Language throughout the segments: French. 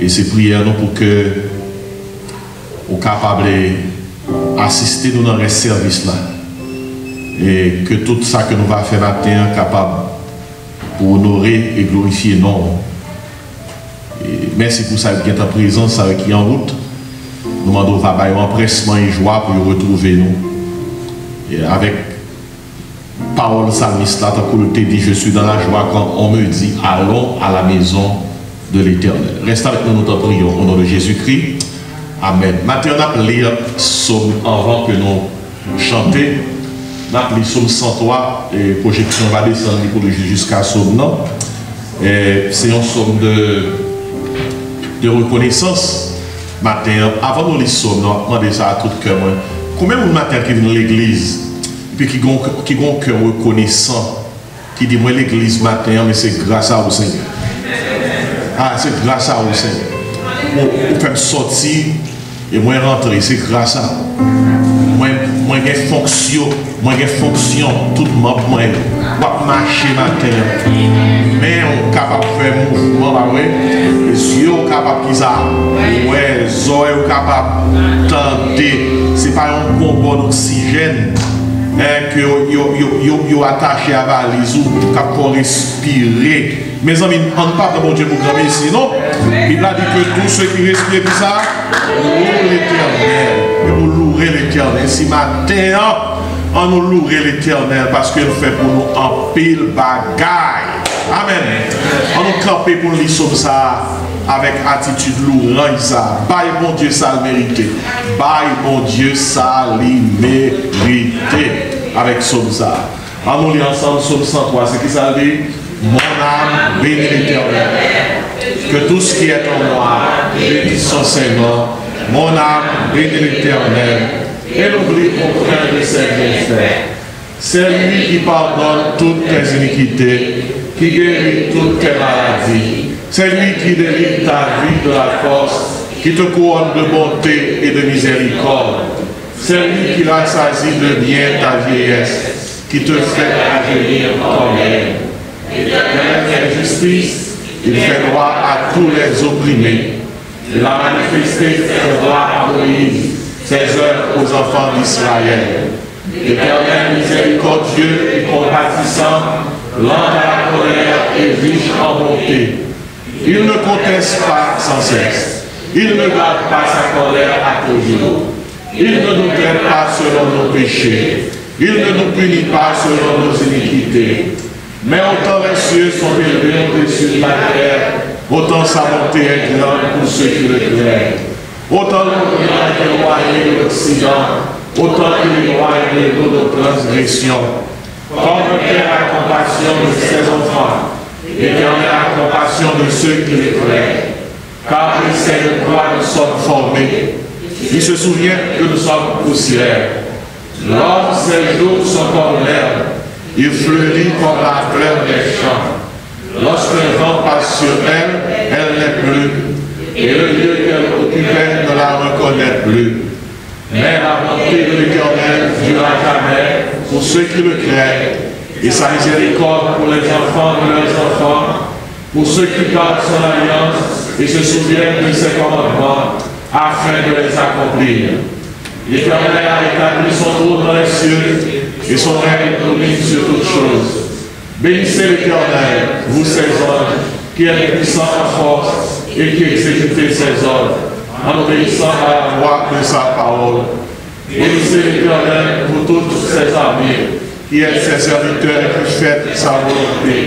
Et c'est prière nous pour que nous capables d'assister nous dans les services là. Et que tout ça que nous va faire matin capable pour honorer et glorifier non. Et merci pour ça qui est en présence avec qui en route. Nous demandons un empressement et joie pour retrouver nous. Et avec parole salmiste là, tant que dit, je suis dans la joie quand on me dit allons à la maison de l'Éternel. Reste avec nous, nous t'en prions au nom de Jésus-Christ. Amen. Maintenant, on a lire psaume avant que nous chantions. On a lu psaume 103 et projection va descendre pour le jusqu'à psaume non. C'est un psaume de reconnaissance. Matin, avant de lire psaume, on a demandé ça à tout cœur. Combien de matin qui viennent à l'église et qui ont un cœur reconnaissant, qui dit moi l'église matin, mais c'est grâce à vous Seigneur. Ah, c'est grâce à vous Seigneur. Vous faites sortir et moi rentrer, c'est grâce à vous. Moi j'ai fonction, tout le monde moi marcher matin. Mais on est capable de faire mouvement, bah ouais. Les yeux sont capables de ça. Ouais, les oreilles sont capables de tenter. C'est pas un bonbon d'oxygène que yo attaché à la valise ou capable respirer. Mes amis, on ne parle pas de mon Dieu pour grammer ici, non? Il a dit que tous ceux qui respirent comme ça, louent l'Éternel. Et vous louerez l'Éternel. Si matin, on nous louerait l'Éternel parce qu'il fait pour nous en pile bagaille. Amen. On nous camper pour nous sur ça avec attitude louange ça. Bye mon Dieu, ça le mérité. Bye mon Dieu, ça le mérité. Avec ça. On nous lit ensemble sur 103. C'est qui ça dit? Mon âme bénit l'Éternel. Que tout ce qui est en moi bénisse son Seigneur. Mon âme bénit l'Éternel. Et n'oublie aucun de ses bienfaits. C'est lui qui pardonne toutes tes iniquités, qui guérit toutes tes maladies. C'est lui qui délivre ta vie de la force, qui te couronne de bonté et de miséricorde. C'est lui qui rassasie de bien ta vieillesse, qui te fait agir comme elle. L'Éternel fait justice, il fait droit à tous les opprimés. Il a manifesté ses droits à Moïse, ses œuvres aux enfants d'Israël. L'Éternel miséricordieux et compatissant, lent à la colère et riche en bonté. Il ne conteste pas sans cesse. Il ne garde pas sa colère à toujours. Il ne nous traite pas selon nos péchés. Il ne nous punit pas selon nos iniquités. Mais autant les cieux sont élevés au-dessus de la terre, autant sa bonté est grande pour ceux qui le craignent. Autant l'Orient est éloigné de l'Occident, autant qu'il est éloigné de nos transgressions. Comme le Père a compassion de ses enfants, et qu'il en a compassion de ceux qui les craignent. Car il sait de quoi nous sommes formés. Il se souvient que nous sommes poussière. L'homme, ses jours sont comme l'herbe. Il fleurit comme la fleur des champs. Lorsqu'un vent passe sur elle, elle n'est plus. Et le lieu qu'elle occupait ne la reconnaît plus. Mais la bonté de l'Éternel durera jamais pour ceux qui le craignent, et sa miséricorde pour les enfants de leurs enfants, pour ceux qui gardent son alliance et se souviennent de ses commandements, afin de les accomplir. L'Éternel a établi son trône dans les cieux, et son règne domine sur toutes choses. Bénissez l'Éternel, vous ses anges, qui êtes puissants en force, et qui exécutez ses ordres, en obéissant à la voix de sa parole. Bénissez l'Éternel pour toutes ses armées, qui est ses serviteurs et qui fait sa volonté.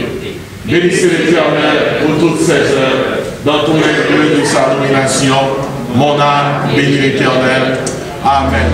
Bénissez l'Éternel pour toutes ses œuvres, dans tous les lieux de sa domination. Mon âme bénit l'Éternel. Amen.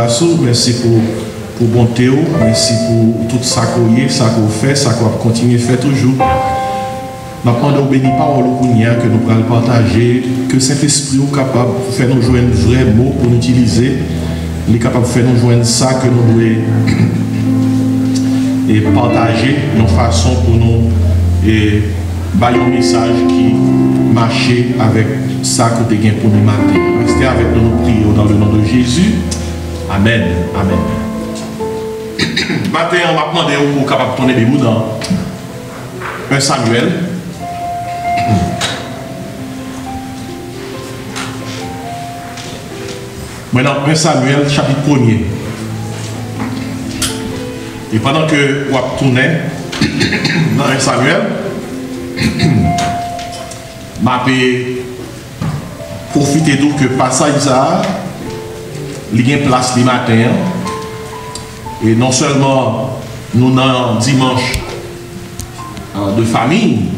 grâce, merci pour bonté, merci pour tout ça qu'on y est, ça qu'on fait, ça qu'on va continuer à faire toujours. Maintenant, nous bénis parole que nous pourrons partager, que Saint-Esprit est capable de faire nous jouer un vrai mot pour nous utiliser. Il est capable de faire nous joindre ça que nous devons et partager nos façons pour nous et un message qui marche avec ça que nous avons pour nous matin. Restez avec nous, nous prions dans le nom de Jésus. Amen. Amen. Matin, on va demander au capable de tourner des mots dans 1 Samuel. Maintenant, 1 Samuel, chapitre 1er. Et pendant que vous tournez dans 1 Samuel, je vais profiter d'où que passage ça, il y a une place le matin. Et non seulement nous avons dimanche de famille,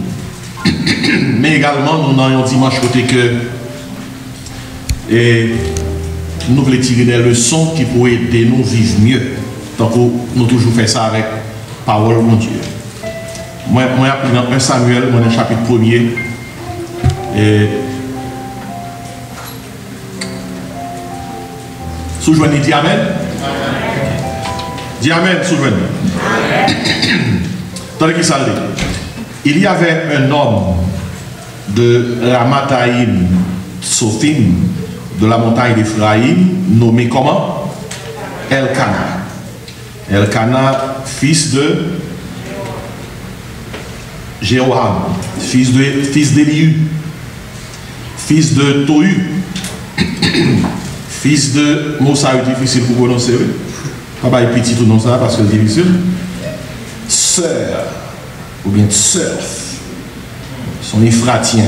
mais également nous avons un dimanche côté que et nous voulons tirer des leçons qui pourraient aider nous à vivre mieux. Donc nous toujours fait ça avec parole de Dieu. Moi j'ai appris dans 1 Samuel, dans le chapitre 1er. Et sous-joignez, dis Amen. Dis Amen, sous-joignez. Tandis qu'il s'allait. Il y avait un homme de Ramathaïm Sophim, de la montagne d'Ephraïm, nommé comment? Elkana. Elkana, fils de Jéroham, fils d'Élihu, fils de Tohu, fils de Moussa, difficile pour prononcer, pas petit tout nom ça parce que c'est difficile. Sœur, ou bien sœur, son Ephratien.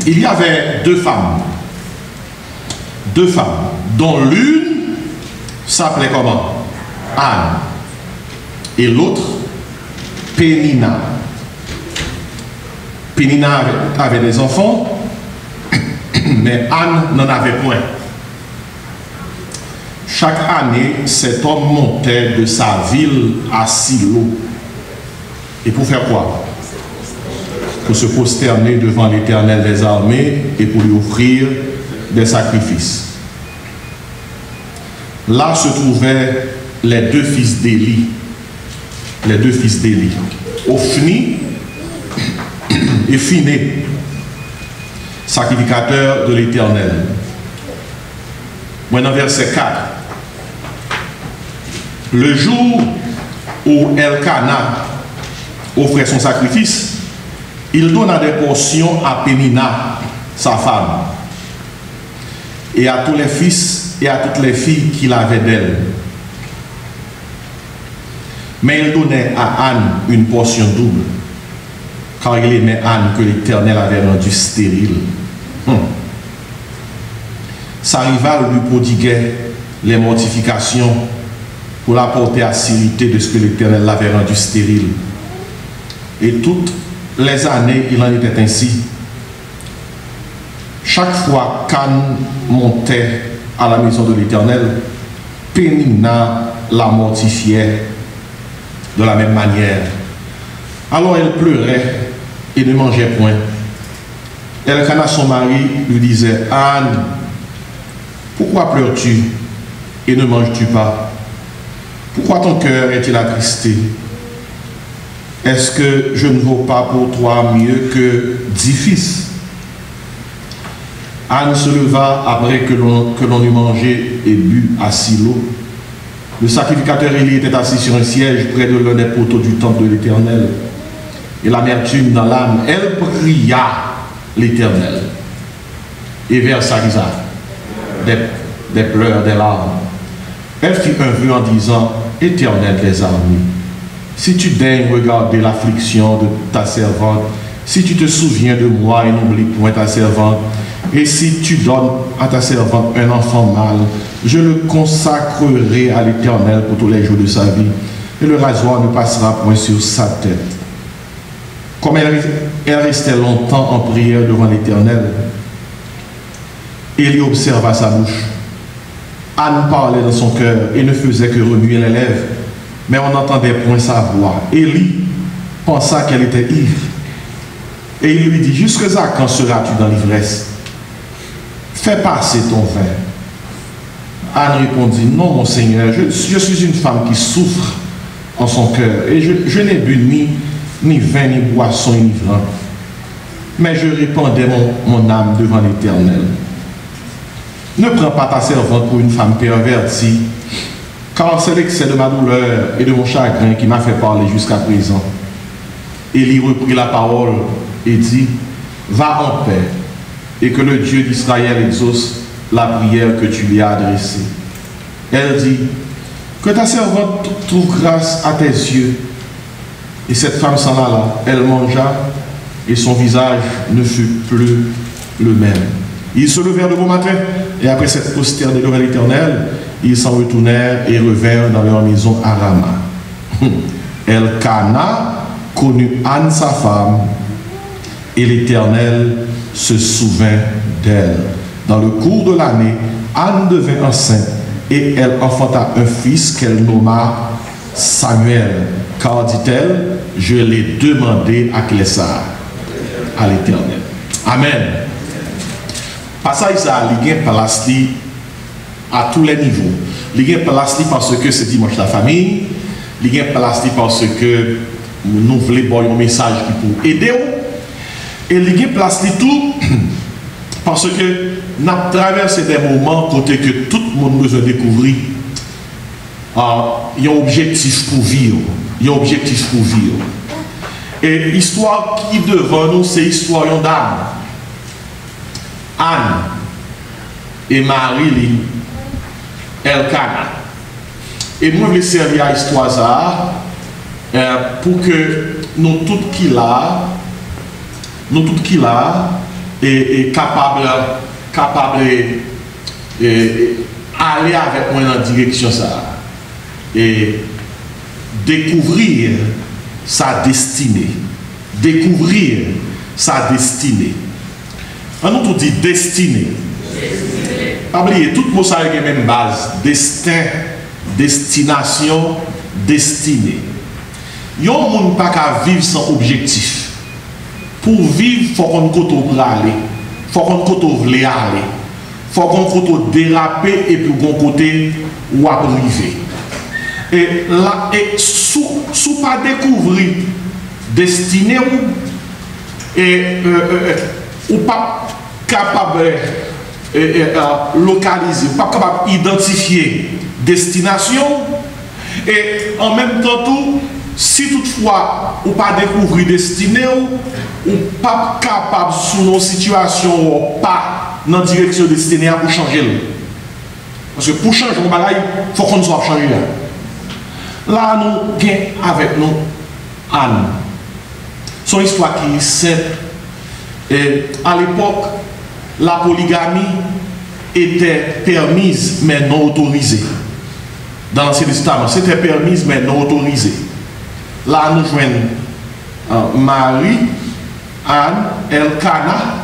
Il y avait deux femmes, dont l'une s'appelait comment? Anne, et l'autre Pénina. Pénina avait des enfants, mais Anne n'en avait point. Chaque année, cet homme montait de sa ville à Silo. Et pour faire quoi? Pour se prosterner devant l'Éternel des armées et pour lui offrir des sacrifices. Là se trouvaient les deux fils d'Élie. Ophni et Phiné, sacrificateurs de l'Éternel. Maintenant, verset 4. Le jour où Elkana offrait son sacrifice, il donna des portions à Pénina, sa femme, et à tous les fils et à toutes les filles qu'il avait d'elle. Mais il donnait à Anne une portion double, car il aimait Anne que l'Éternel avait rendue stérile. Sa rivale lui prodiguait les mortifications pour la porter à sérité de ce que l'Éternel l'avait rendu stérile. Et toutes les années, il en était ainsi. Chaque fois qu'Anne montait à la maison de l'Éternel, Pénina la mortifiait de la même manière. Alors elle pleurait et ne mangeait point. Elkana, son mari, lui disait: Anne, pourquoi pleures-tu et ne manges-tu pas? Pourquoi ton cœur est-il attristé? Est-ce que je ne vaux pas pour toi mieux que 10 fils? Anne se leva après que l'on eut mangé et bu à Silo. Le sacrificateur Élie était assis sur un siège près de l'un des poteaux du temple de l'Éternel. Et l'amertume dans l'âme, elle pria l'Éternel et versa des pleurs, des larmes. Elle fit un vœu en disant: Éternel des armées, si tu daignes regarder l'affliction de ta servante, si tu te souviens de moi et n'oublies point ta servante, et si tu donnes à ta servante un enfant mâle, je le consacrerai à l'Éternel pour tous les jours de sa vie, et le rasoir ne passera point sur sa tête. Comme elle restait longtemps en prière devant l'Éternel, Élie observa sa bouche. Anne parlait dans son cœur et ne faisait que remuer les lèvres, mais on n'entendait point sa voix. Élie pensa qu'elle était ivre. Et il lui dit, jusque à quand seras-tu dans l'ivresse? Fais passer ton vin. Anne répondit, non mon Seigneur, je suis une femme qui souffre en son cœur, et je n'ai bu ni vin, ni boisson enivrant. Mais je répandais mon âme devant l'Éternel. Ne prends pas ta servante pour une femme pervertie, car c'est l'excès de ma douleur et de mon chagrin qui m'a fait parler jusqu'à présent. Élie reprit la parole et dit, va en paix, et que le Dieu d'Israël exauce la prière que tu lui as adressée. Elle dit, que ta servante trouve grâce à tes yeux. Et cette femme s'en alla, elle mangea, et son visage ne fut plus le même. Ils se levèrent de bon matin, et après cette posterne devant l'Éternel, ils s'en retournèrent et revinrent dans leur maison à Rama. Elkana connut Anne sa femme, et l'Éternel se souvint d'elle. Dans le cours de l'année, Anne devint enceinte, et elle enfanta un fils qu'elle nomma Samuel, car dit-elle, je l'ai demandé à Clessar, à l'Éternel. Amen. Passage ça, il y a place à tous les niveaux. Il y a place parce que c'est dimanche la famille. Il y a place parce que nous voulons un message qui peut aider. Et il y a place tout parce que nous avons traversé des moments côté que tout le monde besoin de découvrir. Il y a un objectif pour vivre. Il y a un objectif pour vivre. Et l'histoire qui est devant nous, c'est l'histoire d'Anne. Anne et Marie Elkana. Et moi, je vais servir à l'histoire ça pour que nous tous qui là, et capable aller avec moi dans la direction ça et découvrir sa destinée. Découvrir sa destinée. On nous dit destinée. Pas oublier, tout le mot ça a la même base. Destin, destination, destinée. Il y a un monde qui ne peut pas vivre sans objectif. Pour vivre, il faut qu'on côté aller. Il faut qu'on côté aller. Il faut qu'on côté déraper et puis qu'on côté ou arriver. Et là, sous pas découvrir destinée ou pas capable localiser, pas capable d'identifier destination, et en même temps tout, si toutefois ou pas découvrir destinée ou pas capable sous nos situations ou pas dans la direction destinée pour changer. Parce que pour changer mon bagage, il faut qu'on soit changé là. Là, nous gagnons avec nous Anne. Son histoire qui est simple. Et à l'époque, la polygamie était permise mais non autorisée. Dans l'Ancien Testament, c'était permise mais non autorisée. Là, nous joignons Marie, Anne, Elkana,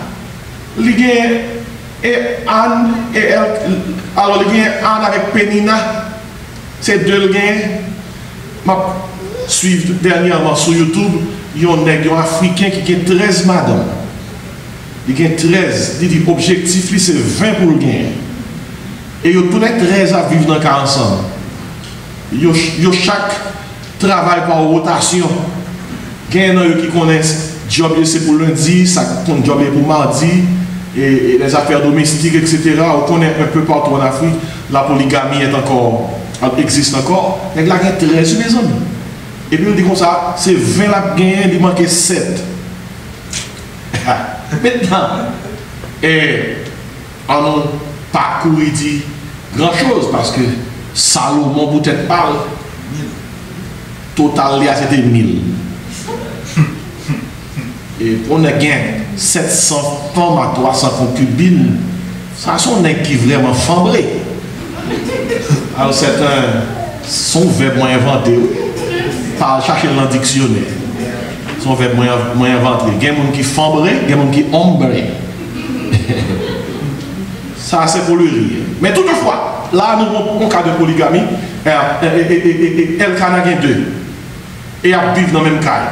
et Anne et El, alors il y a Anne avec Pénina. Ces deux gains, je suis dernièrement sur YouTube, il y a un Africain qui a 13 madames. Il y a 13. Il dit objectif, c'est 20 pour le gain. Et il y a tous les 13 à vivre dans le cas ensemble. Il y a chaque travail par rotation. Il y a qui connaissent job c'est pour lundi, ça compte job pour mardi, et les affaires domestiques, etc. On connaît un peu partout en Afrique, la polygamie existe encore. Il y a 13 mes amis. Et puis on dit comme ça, c'est 20 la gain, il manque 7. Maintenant, on n'a pas dit grand chose parce que Salomon peut-être parle. Total, c'était 1000. Et on a gagné 700 femmes à 300 concubines. Ça, c'est un qui est vraiment fambré. Alors, c'est son verbe moins inventé. Pas chercher dans le dictionnaire. Son verbe moins inventé. Il y a des gens qui fambré, il y a des gens qui ombré. Ça, c'est pour le rire. Mais toutefois, là, nous avons un cas de polygamie, Elkana a deux. Et à vivre dans le même cas.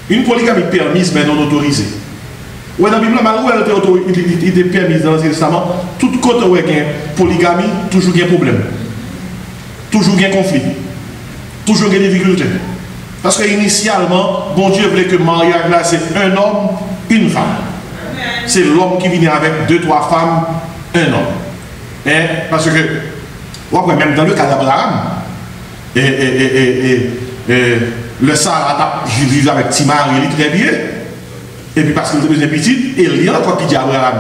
Une polygamie permise, mais non autorisée. Ouais, dans la Bible, malgré elle était permise dans l'Ancien Testament, tout côté où il y a polygamie, toujours il y a un problème. Toujours il y a un conflit. Toujours il y a des difficultés. Parce que initialement, bon Dieu voulait que mariage là, c'est un homme, une femme. C'est l'homme qui vient avec 2, 3 femmes, un homme. Parce que, ouais, même dans le cas d'Abraham, le Sarah vivait avec Timar, il est très bien. Et puis parce qu'il était petit, il y a encore qui dit Abraham.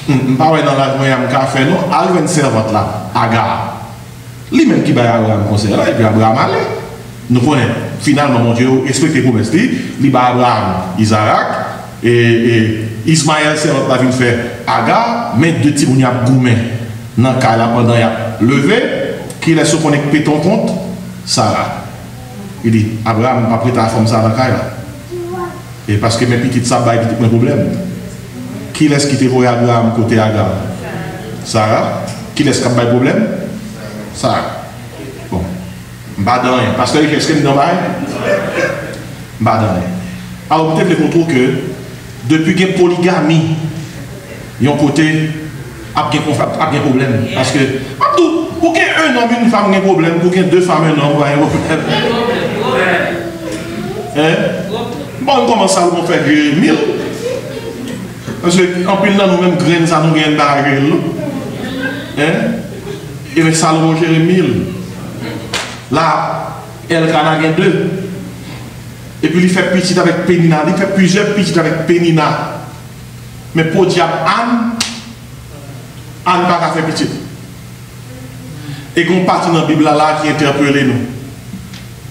Je ne sais pas dans la moyenne café, non, il y a une servante là, Agar. Lui-même qui va Abraham conseil là, et puis Abraham allait. Nous connaissons. Finalement, mon Dieu, respectez les promesses, il va Abraham, Isaac, et Ismaël, c'est notre vie faire Agar, mais deux petits mounias gourmets. Dans le cas là, pendant qu'il a levé, qui laisse se connecter ton compte, Sarah. Il dit, Abraham, pas prêt à faire ça dans le cas là. Et parce que mes petites ça, il y a un problème. Qui laisse quitter Abraham côté Agar? Sarah. Qui laisse qu'il y a un problème? Sarah. Bon. Badan, parce que qu'est-ce que nous avons? Badan. Alors peut-être qu'on trouve que depuis qu'il y a une polygamie, il y a un côté, il y a un problème. Parce que, pour qu'il y ait un homme et une femme, il y a un problème. Pour qu'il y ait 2 femmes et un homme, il y a un problème. Bon, on commence à faire 1000. Parce qu'en plus, nous-mêmes, graines, ça nous gagne une barrière. Et bien, Salomon gère 1000. Là, Elkana a 2. Et puis, il fait petit avec Pénina. Il fait plusieurs petits avec Pénina. Mais pour diable, Anne n'a pas fait petit. Et qu'on partit dans la Bible là qui interpelle nous.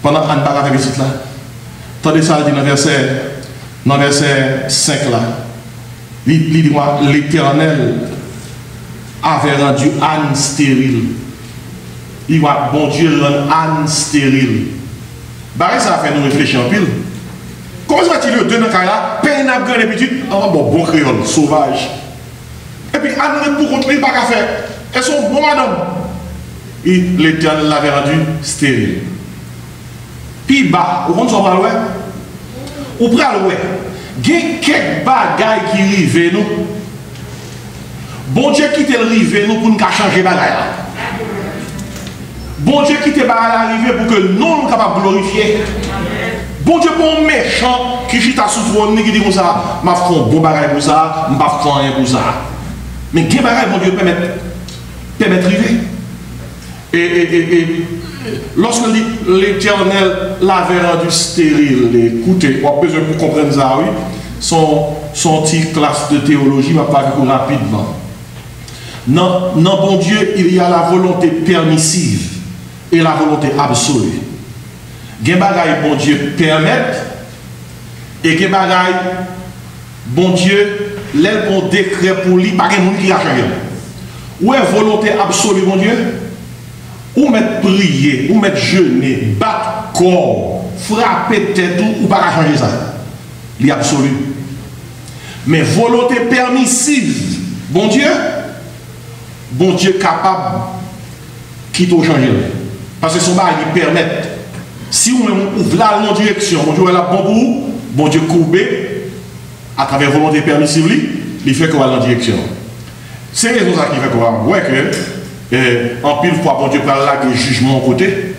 Pendant Anne n'a pas fait petit là. Tandis ça, il dit dans verset 5 là. Il dit l'Éternel avait rendu Anne stérile. Il va, bon Dieu, rendre Anne stérile. Bah, ça a fait nous réfléchir en pile. Comment ça va-t-il le deux dans le cas là? Peine à grande petite, bon créole, sauvage. Et puis Anne pour contre, il n'a pas qu'à faire. Elles sont bon madame. Et l'Éternel l'avait rendu stérile. Puis bah, vous comprenez ça, ouais? Ou pral ouais? Il y a quelques bagailles qui arrivent nous. Bon Dieu qui te rive nous pour nous changer bagaille. Bon Dieu qui te arrivé pour que nous soyons capables de glorifier. Bon Dieu pour un méchant qui chita sous trône qui dit comme ça, je vais faire un bon bagage pour ça, je ne vais pas faire rien pour ça. Mais quel bagage bon Dieu permet de river. Et lorsque l'Éternel l'avait rendu stérile, écoutez, on a besoin pour comprendre ça, oui, son petit classe de théologie, je ne vais pas dire rapidement. Non, bon Dieu, il y a la volonté permissive et la volonté absolue. Gen bagay bon Dieu permettre et gen bagay bon Dieu l'aile bon décret pour lui, pas quelqu'un qui a changé. Ou est volonté absolue bon Dieu, ou mettre prier, ou mettre jeûner, battre corps, frapper tête ou pas changer ça. Li absolu. Mais volonté permissive, bon Dieu capable qui t'a changé. Parce que son bagage il permet. Si vous ouvrez la longue direction, bon Dieu est là bon pour vous, bon Dieu courbé, à travers volonté permissive, il fait qu'on va dans la direction. C'est raison ça qui fait qu'on ouais que en pile fois bon Dieu prend là des jugements au côté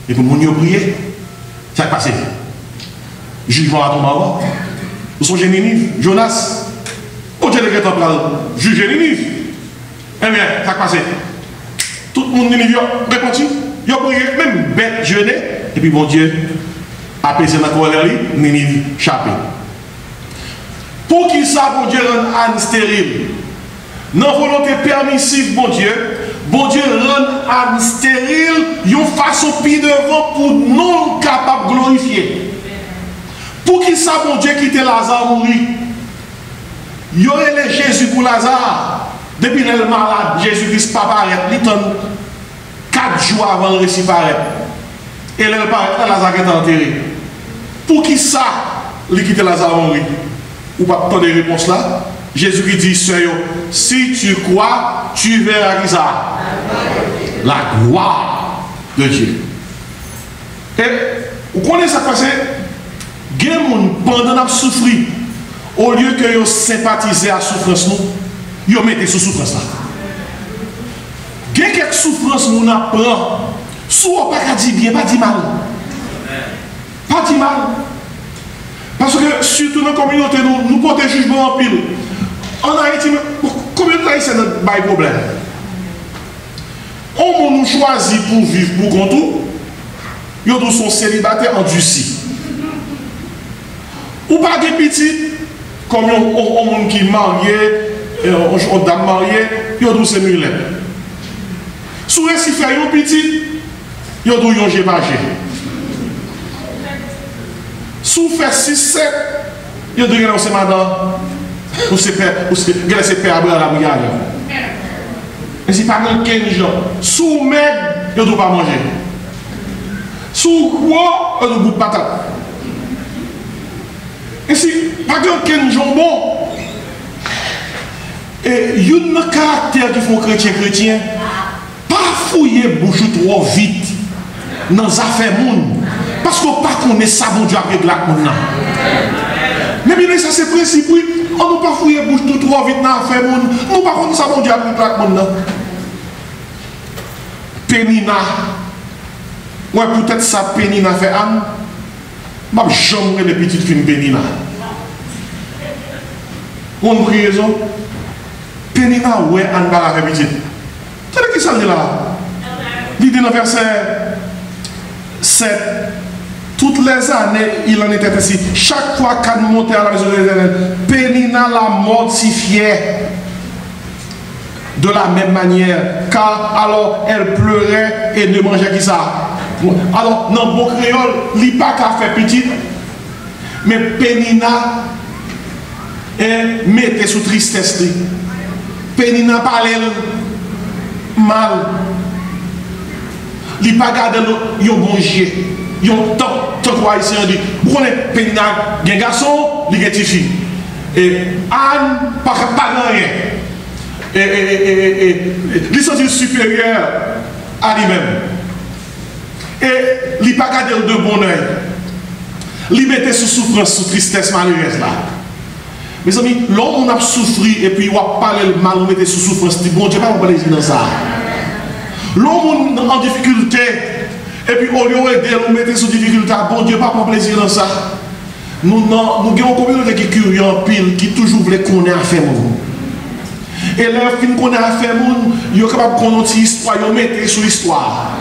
et pour nous prier. Ça va passer. Jugement à ton mort. Vous sont Ninive, Jonas. Bon Dieu est en juger Ninive. Eh bien, ça va passer. Tout le monde Ninive répondit. Il a prié, même bête jeûner. Et puis bon Dieu a passé dans la colère, Ninive chapé. Pour qui ça, bon Dieu rend Anne stérile? Non volonté permissive, bon Dieu rend Anne stérile, une façon pire devant pour non capable de glorifier. Pour qui ça, bon Dieu quitte Lazare mourir? Il y aurait les Jésus pour Lazare. Depuis le malade, Jésus-Christ pas paraître, il donne 4 jours avant le récit paraître. Et le paraît, Lazare est enterré. Pour qui ça, il quitte Lazare mourir? Ou pas tant de réponses là? Jésus qui dit, Seigneur, si tu crois, tu verras qui ça? La gloire de Dieu. Et vous connaissez ça parce que pendant qu'on souffre, au lieu que vous sympathisez à la souffrance, vous mettez sous souffrance là. Il y a quelques souffrances nous apprend. Soit pas dit bien, pas dit mal. Pas dit mal. Parce que surtout dans la communauté, nous portons jugement en pile. En Haïti, combien de temps c'est notre problème? On nous choisit pour vivre pour contour. Ils sont célibataires endurcis. Ou pas de petit, comme on monde qui est marié, on dame mariée, ils sont sémulés. Si vous avez fait un petit, vous avez un gémagé. Si vous faites 6-7, vous avez un madame. Vous avez père à la brigade. Et si pas dans 15 jours, si vous mettez, vous ne pouvez pas manger. Si vous croyez, vous avez un bout de patate. Et si pas dans 15 jours, bon, et il y a un caractère qui font chrétien. Fouiller bouche trop vite dans les affaires monde parce qu'on ne connaît pas ça bon Dieu avec la monde. Mais bien ça c'est principe oui, on ne pas fouiller bouche trop vite dans les affaires monde, nous pas connaître ça bon Dieu avec la monde. Pénina. Ouais peut-être ça Pénina fait Anne. M'a jamais les petites filles Pénina. On prie raison. Pénina ouais Anne pas la petite. Qu'est-ce que ça dit là? Il dit dans le verset 7, toutes les années, il en était ainsi. Chaque fois qu'elle montait à la maison de l'Éternel, Pénina la mortifiait de la même manière, car alors elle pleurait et ne mangeait que ça. Alors, dans le bon créole, il n'y a pas qu'à faire petit, mais Pénina mettait sous tristesse. Pénina parlait mal. Il n'y a pas gardé le bon Dieu. Il y a tant quoi ici on dit. Vous connaissez Pénina, il y a un garçon, il y a une fille. Et Anne, pas rien. Et il sont supérieur à lui-même. Et il n'y a pas gardé de bon oeil. Il mettait sous souffrance, sous tristesse malheureuse là. Mes amis, l'homme a souffert et puis il a parlé mal, on mettait sous souffrance. Il dit bon Dieu, pas mon plaisir dans ça. L'homme en difficulté, et puis au lieu d'aider, on mettait sous difficulté, bon Dieu, pas mon plaisir dans ça. Nous avons une communauté qui est curieuse en pile, qui toujours voulait qu'on ait affaire. Et là, fin qu'on a affaire, ils sont capables de connaître l'histoire, ils mettent sur l'histoire.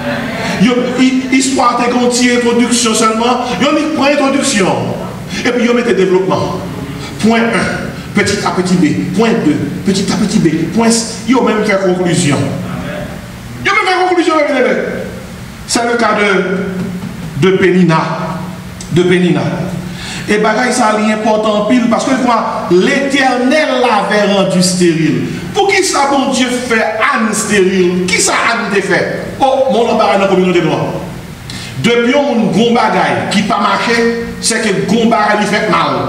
L'histoire est une introduction seulement, ils ont une introduction. Et puis ils mettent développement. Point 1, petit a petit b. Point 2, petit a petit b. Point C. Ils ont même fait conclusion. Ils ont même fait conclusion. C'est le cas de Pénina. Et bagaille ça est important pile parce que l'Éternel l'avait rendu stérile. Pour qui ça bon Dieu fait Anne stérile? Qui ça Anne te fait? Oh, mon embarras dans la communauté noire. Depuis un gros bagaille qui pas marché, c'est que gros bagaille lui fait mal.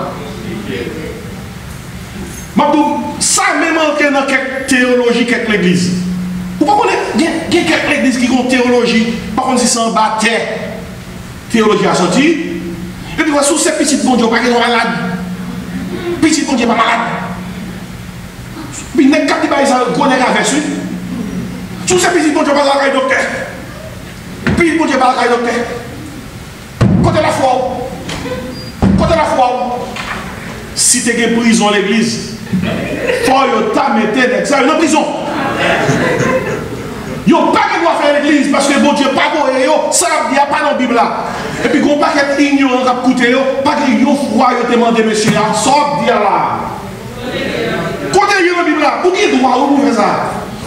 Ça même manqué dans quelques théologies, quelques églises. Vous ne connaissez pas, il y a quelques églises qui ont théologie, par contre si c'est en bas terre, théologie a sorti. Et puis sous ces petits bon Dieu, pas qu'ils sont malades. Petit bon Dieu pas malade. Puis il n'y a qu'à dire ça, qu'on est avec lui. Sous ces petits bon Dieu pas la docteur. Puis bon Dieu pas la docteur. Côté la foi. Côté la foi. Si tu es en prison à l'église, il faut que tu mettes ça en prison. Il n'y a pas qui doit faire l'église parce que bon Dieu pas bon ça il n'y a pas dans la Bible là. Et puis qu'on pas qu'être ignorant à écouter pas que yo froid yo demandé monsieur sort dire là. Côté dans la Bible là, pour qui doit vous faire ça?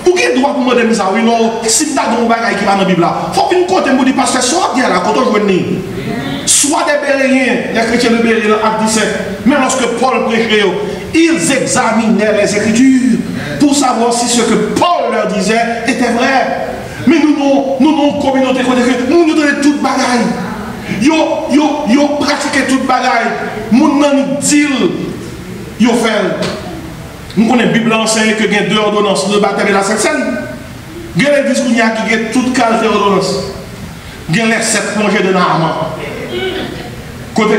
Pour qui doit vous demander ça? Oui non, si tu as un bagage qui va dans la Bible là, faut qu'une côté me dit parce que sort dire là quand on joue ni. Soit des Béréens, les chrétiens de Béréens dans Acte 17, mais lorsque Paul prêchait, ils examinaient les Écritures pour savoir si ce que Paul leur disait était vrai. Mais nous, une communauté, nous nous donnons toute bagaille. Yo pratiqué toute bagaille. Nous nous dit, yo fait. Nous connaissons la Bible enseigne que il y a 2 ordonnances, le baptême et la Sainte Seine. Il y a les discours qui ont toute qualité d'ordonnance. Il y a les 7 plongées de Naaman. Côté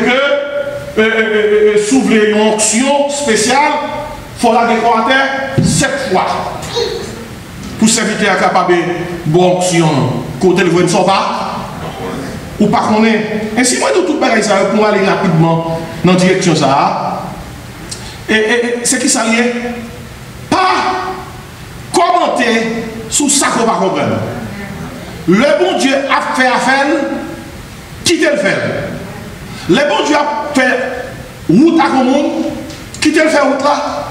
que, s'ouvrir une onction spéciale, il faut la décorer 7 fois. Pour serviteur capable de bonne onction, côté le voie ne sort pas. Ou pas qu'on est. Ainsi, moi, tout pareil, ça pour aller rapidement dans la direction ça. Et c'est qui ça lié? Pas commenter sur ça qu'on va comprendre. Le bon Dieu a fait affaire, quittez le faire. Le bon Dieu a fait route à commune, quittez le faire route là.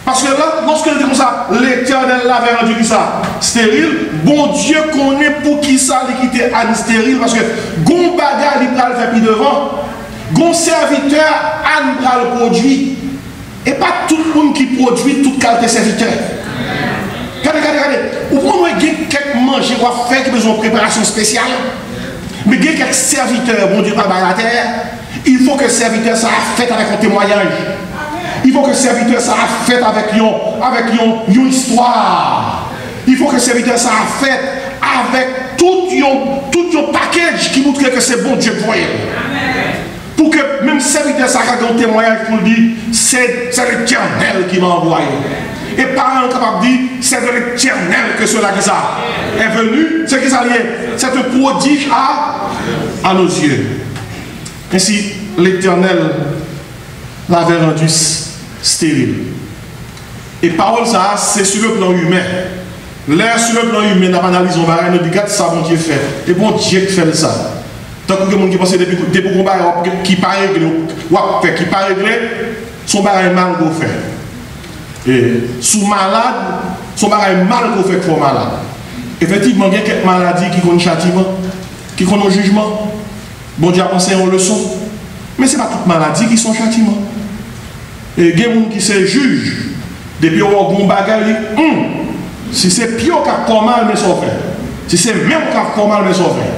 Parce que là, lorsque je dis comme ça, l'Éternel l'avait rendu qui ça? Stérile. Bon Dieu connaît pour qui ça, il quitte Anne stérile. Parce que gon bagarre, il va le faire plus devant. Gon serviteur, Anne va le produit. Et pas tout le monde qui produit toute qualité serviteur. Regardez. Ou pour quelques manger ou faire qui besoin de préparation spéciale. Mais il y a quelques serviteurs, bon Dieu, par la terre. Il faut que le serviteur soit fait avec un témoignage. Il faut que le serviteur soit fait avec une histoire. Il faut que le serviteur soit fait avec tout un package qui montre que c'est bon Dieu pour elle. Pour que même le serviteur soit un témoignage pour dire c'est l'Éternel qui m'a envoyé. Et parents capables de dire c'est de l'Éternel que cela qui ça est venu. C'est qui ça lié. C'est un prodige à nos yeux. Ainsi, l'Éternel l'avait rendu stérile. Et parole ça, c'est sur le plan humain. L'air sur le plan humain, n'a pas analysé, on va rien dire, regarde ça, bon Dieu fait. Et bon Dieu fait ça. Tant que les gens qui pensent depuis qu'on va qui pas réglé, qui pas réglé, son barrage mal qu'on fait. Et sous malade, son barrage mal qu'on fait pour malade. Effectivement, il y a quelques maladies qui ont un châtiment, qui ont un jugement. Bon Dieu a pensé une leçon. Mais ce n'est pas toute maladie qui sont châtiment. Et il y a des gens qui se jugent. Depuis qu'on a un bagage, si c'est pire qui a pas mal, mais ça fait. Si c'est même qui a pas mal, mais ça fait.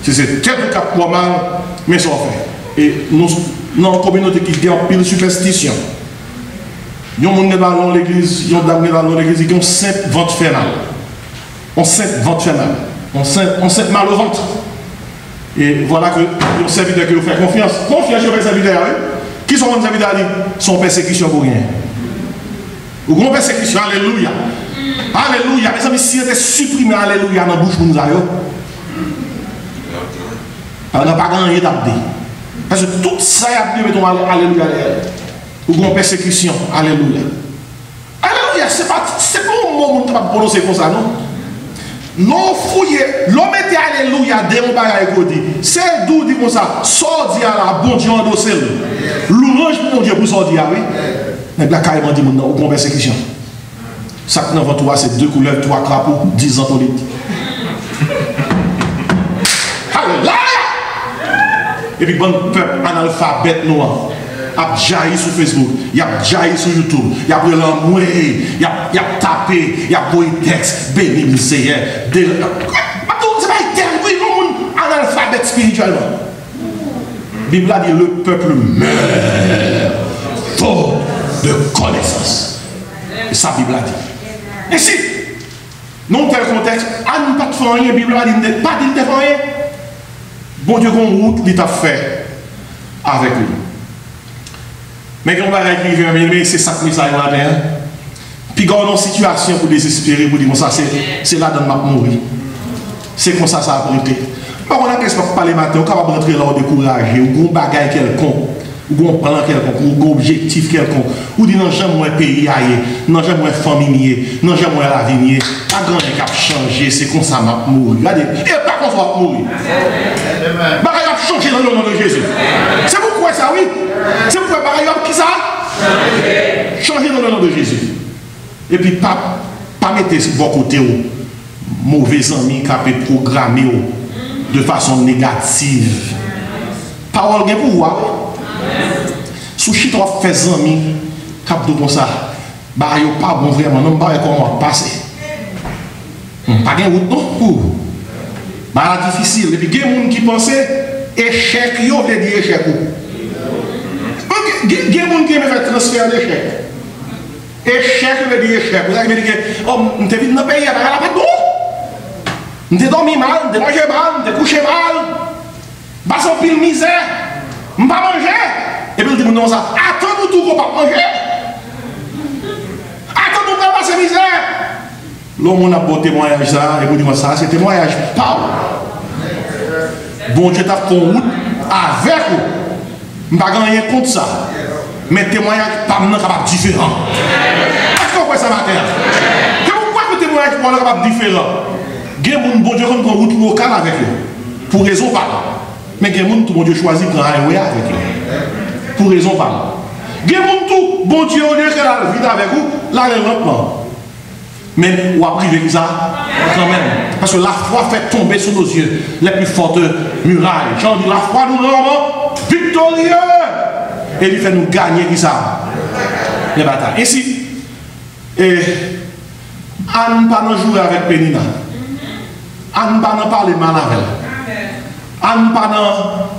Si c'est tête qui a pas mal, mais ça fait. Et nous, dans la communauté qui a pile superstition, il y a des gens qui dans l'église, il y a des gens dans l'église qui ont 5 ventes fénales. On 5 ventes fénales. On 5 mal au ventre. Et voilà que les serviteurs qui vous font confiance. Confiance sur les serviteurs. Qui sont les serviteurs? Sont persécution pour rien. Ou grande persécution, alléluia. Alléluia. Mes amis, si on était supprimé, alléluia, dans la bouche pour nous aller. Alors, on n'a pas gagné d'abdé. Parce que tout ça, il y a mettons alléluia. Ou grande persécution, alléluia. Alléluia, c'est pas un mot qui va prononcer comme ça, non? Non fouillé, l'homme était alléluia, dès mon bagage dit. C'est d'où dit comme ça, sorti à la bon Dieu endossé. Louange pour mon Dieu pour sortir, oui. Mais là, carrément dit, non, aucune persécution. Ça que dans toi, c'est 2 couleurs, 3 crapauds, 10 ans pour lui. Alléluia! Et puis, bon peuple analphabète noir. Il a jailli sur Facebook, il a jailli sur YouTube, il a pris l'amoué, il a tapé, il a pris texte, béni le Seigneur. C'est pas un analphabète spirituellement. La Bible a dit le peuple meurt faute de connaissance. Et ça, la Bible a dit. Et si, non tel contexte, à ne pas faire rien, la Bible a dit pas dit de faire rien. Bon Dieu, qu'on route, il t'a fait avec lui. Mais quand on va écrire, c'est ça que ça est là. Puis quand on a une situation pour désespérer, pour dire ça, c'est là dans ma mourir. C'est comme ça ça a été. Par contre, on a qu'est-ce qu'on parle matin, on est capable de rentrer là, on décourager, ou un bagage quelconque, ou un plan quelconque, ou un objectif quelconque, ou dire non, j'aime mon pays ailleurs, non, j'aime mon famille, non, j'aime mon l'avenir. Pas grand chose qui a changé, c'est comme ça m'a mourir. Regardez, et pas qu'on va mourir. Bagage a changé dans le nom de Jésus. C'est pourquoi ça, oui. C'est pourquoi bagage qui ça? Changer dans le nom de Jésus. Et puis, pas mettre vos côtés mauvais amis qui ont programmé de façon négative. Parole bien pouvoir. Sous chi toi fait amis qui ont comme ça. Bah yo pas bon vraiment non pas comment passer. Pas gain route non. Bah difficile et puis il y a des gens qui pensent échec yo veut dire échec. Il y a des gens qui me fait transfert d'échec. Échec veut dire échec. Vous avez dit que, oh, je suis venu dans le pays, je n'ai pas d'eau. Je suis dormi mal, je suis mangé mal, je suis couché mal. Je suis en pile misère. Je ne vais pas manger. Et puis il dit, non, ça, attends-nous tout qu'on va manger. Attends-nous qu'on va passer misère. L'homme a beau témoignage ça, et vous dites, ça, c'est témoignage pas. Bon Dieu t'a fait une route avec vous. Je ne vais pas rien contre ça. Mais témoignage pas capable différent. Est-ce qu'on voit ça matin? Pourquoi que témoignage pas capable différent? Il y a des gens qui ont une route locale avec eux. Pour raison pas. Mais il y a des gens qui ont choisi de prendre highway avec eux. Pour raison pas. Il y a des gens qui bon Dieu au lieu que la vie avec vous, là lentement. Mais on a privé ça quand même. Parce que la foi fait tomber sur nos yeux les plus fortes murailles. J'en dis la foi nous rend victorieux. Et il fait nous gagner qui ça. Les batailles. Ici, Anne pas jouer avec Pénina. Anne pas parler mal avec elle. Anne pas